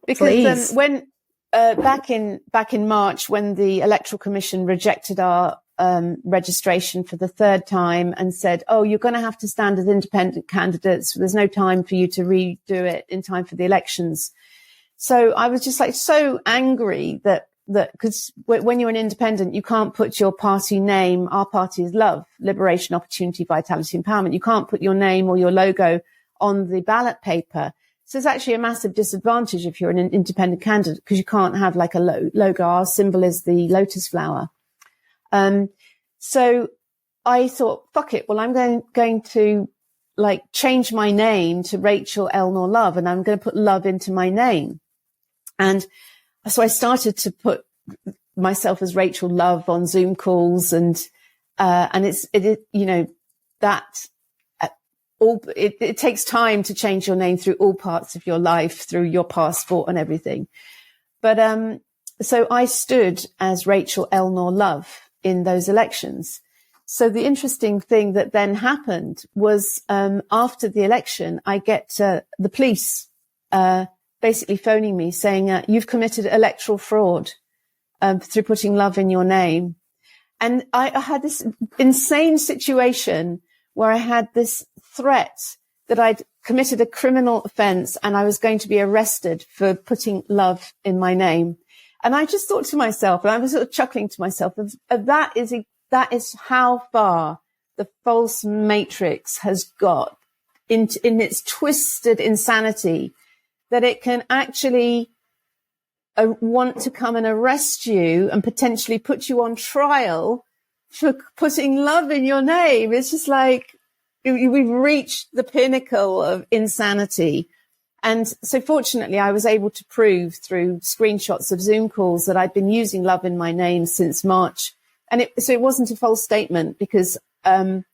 Because when back in March, when the Electoral Commission rejected our registration for the third time and said, oh, you're going to have to stand as independent candidates. There's no time for you to redo it in time for the elections. So I was just like so angry that because when you're an independent, you can't put your party name. Our party is Love, Liberation, Opportunity, Vitality, Empowerment. You can't put your name or your logo on the ballot paper. So it's actually a massive disadvantage if you're an independent candidate, because you can't have like a logo. Our symbol is the lotus flower. So I thought, fuck it. Well, I'm going to like change my name to Rachel Elnaugh-Love, and I'm going to put love into my name. And so I started to put myself as Rachel Love on Zoom calls, and it takes time to change your name through all parts of your life, through your passport and everything. But so I stood as Rachel Elnaugh-Love in those elections. So the interesting thing that then happened was after the election, I get the police basically phoning me saying, you've committed electoral fraud through putting love in your name. And I had this insane situation where I had this threat that I'd committed a criminal offense and I was going to be arrested for putting love in my name. And I just thought to myself, and I was sort of chuckling to myself, that is how far the false matrix has got in its twisted insanity, that it can actually want to come and arrest you and potentially put you on trial for putting love in your name. It's just like we've reached the pinnacle of insanity. And so fortunately, I was able to prove through screenshots of Zoom calls that I'd been using love in my name since March. And so it wasn't a false statement, because the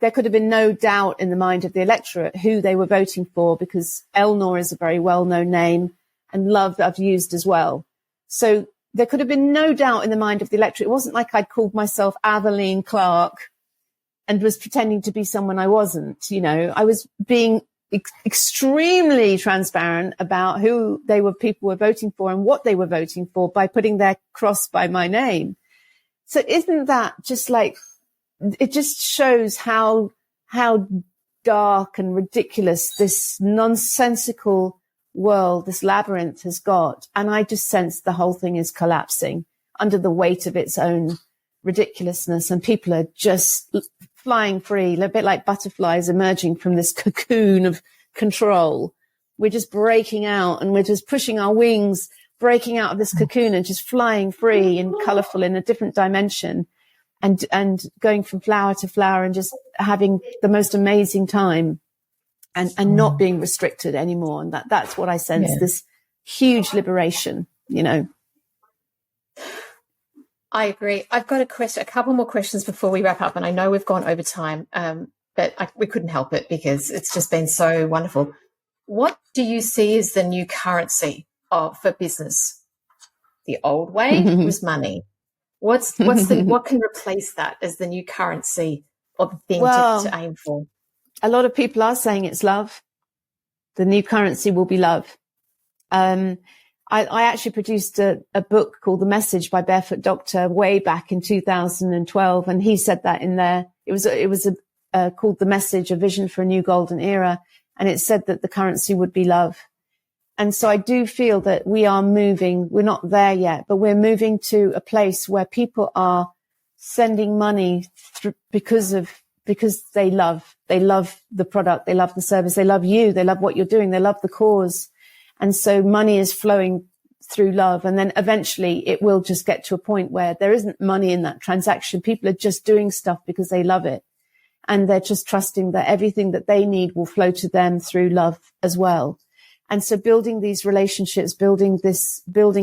there could have been no doubt in the mind of the electorate who they were voting for, because Elnaugh is a very well-known name, and Love I've used as well. So there could have been no doubt in the mind of the electorate. It wasn't like I'd called myself Aveline Clark and was pretending to be someone I wasn't. You know, I was being extremely transparent about who people were voting for and what they were voting for by putting their cross by my name. So isn't that just like, it just shows how dark and ridiculous this nonsensical world, this labyrinth has got. And I just sense the whole thing is collapsing under the weight of its own ridiculousness. And people are just flying free, a bit like butterflies emerging from this cocoon of control. We're just breaking out, and we're just pushing our wings, breaking out of this cocoon and just flying free and colourful in a different dimension. And going from flower to flower and just having the most amazing time and not being restricted anymore. And that's what I sense, this huge liberation, you know. I agree. I've got a couple more questions before we wrap up. And I know we've gone over time, but we couldn't help it because it's just been so wonderful. What do you see as the new currency for business? The old way was money. What can replace that as the new currency or the thing to aim for? A lot of people are saying it's love. The new currency will be love. I actually produced a book called The Message by Barefoot Doctor way back in 2012. And he said that in there. It was called The Message, A Vision for a New Golden Era. And it said that the currency would be love. And so I do feel that we are moving. We're not there yet, but we're moving to a place where people are sending money because they love the product. They love the service. They love you. They love what you're doing. They love the cause. And so money is flowing through love. And then eventually it will just get to a point where there isn't money in that transaction. People are just doing stuff because they love it. And they're just trusting that everything that they need will flow to them through love as well. And so building these relationships, building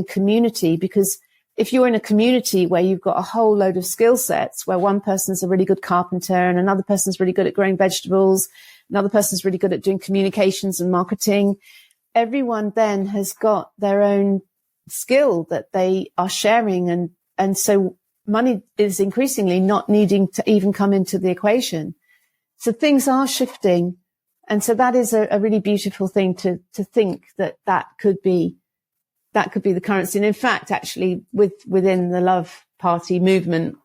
community, because if you're in a community where you've got a whole load of skill sets, where one person's a really good carpenter and another person's really good at growing vegetables, another person's really good at doing communications and marketing, everyone then has got their own skill that they are sharing. And so money is increasingly not needing to even come into the equation. So things are shifting. And so that is a really beautiful thing to think that could be the currency. And in fact, actually within the Love Party movement,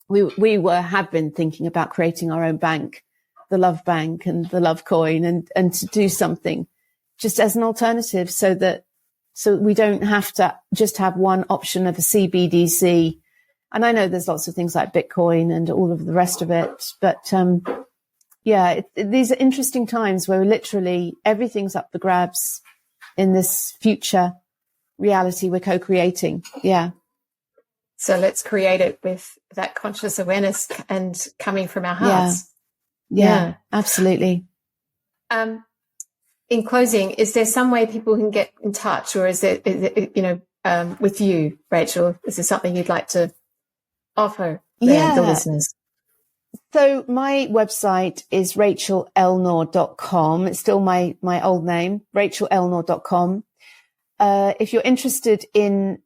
we have been thinking about creating our own bank, the Love Bank and the Love Coin, and to do something just as an alternative so we don't have to just have one option of a CBDC. And I know there's lots of things like Bitcoin and all of the rest of it, but, these are interesting times where literally everything's up for grabs in this future reality we're co-creating. Yeah. So let's create it with that conscious awareness and coming from our hearts. Yeah, absolutely. In closing, is there some way people can get in touch, or is it with you, Rachel? Is there something you'd like to offer the listeners? So my website is rachelelnaugh.com. It's still my old name, rachelelnaugh.com. If you're interested in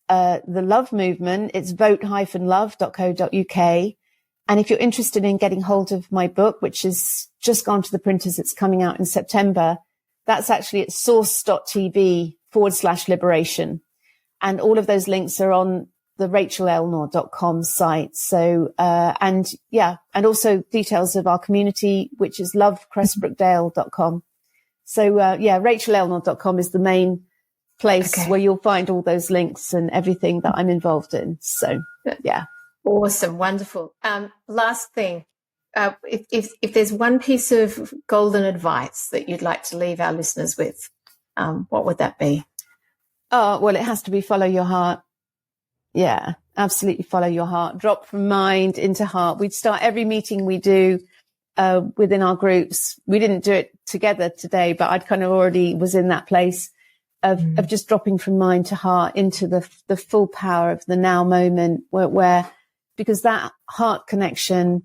the love movement, it's vote-love.co.uk. And if you're interested in getting hold of my book, which has just gone to the printers, it's coming out in September, that's actually at source.tv/liberation. And all of those links are on the rachelelnaugh.com site. So, and also details of our community, which is lovecrestbrookdale.com. So, rachelelnaugh.com is the main place where you'll find all those links and everything that I'm involved in. So, yeah. Awesome. Wonderful. Last thing, if there's one piece of golden advice that you'd like to leave our listeners with, what would that be? Oh, well, it has to be follow your heart. Yeah, absolutely follow your heart. Drop from mind into heart. We'd start every meeting we do within our groups. We didn't do it together today, but I'd kind of already was in that place of just dropping from mind to heart into the full power of the now moment where because that heart connection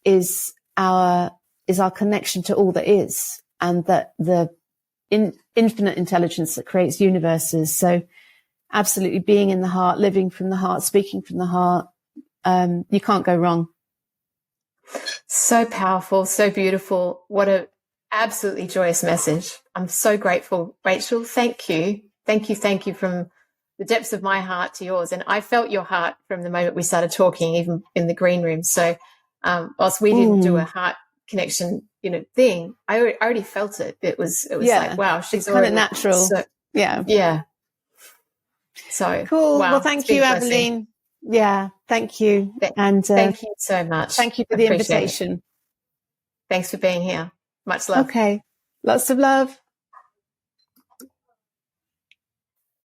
is our connection to all that is, and that the infinite intelligence that creates universes. So absolutely being in the heart, living from the heart, speaking from the heart. You can't go wrong. So powerful, so beautiful. What a absolutely joyous message. I'm so grateful, Rachel. Thank you. Thank you from the depths of my heart to yours. And I felt your heart from the moment we started talking, even in the green room. So whilst we didn't do a heart connection, thing, I already felt it. It was like, wow, she's kind of natural. So, yeah. So cool. Wow, well, thank you, Aveline. Yeah, thank you. And thank you so much. Thank you for the invitation. Thanks for being here. Much love. Okay. Lots of love.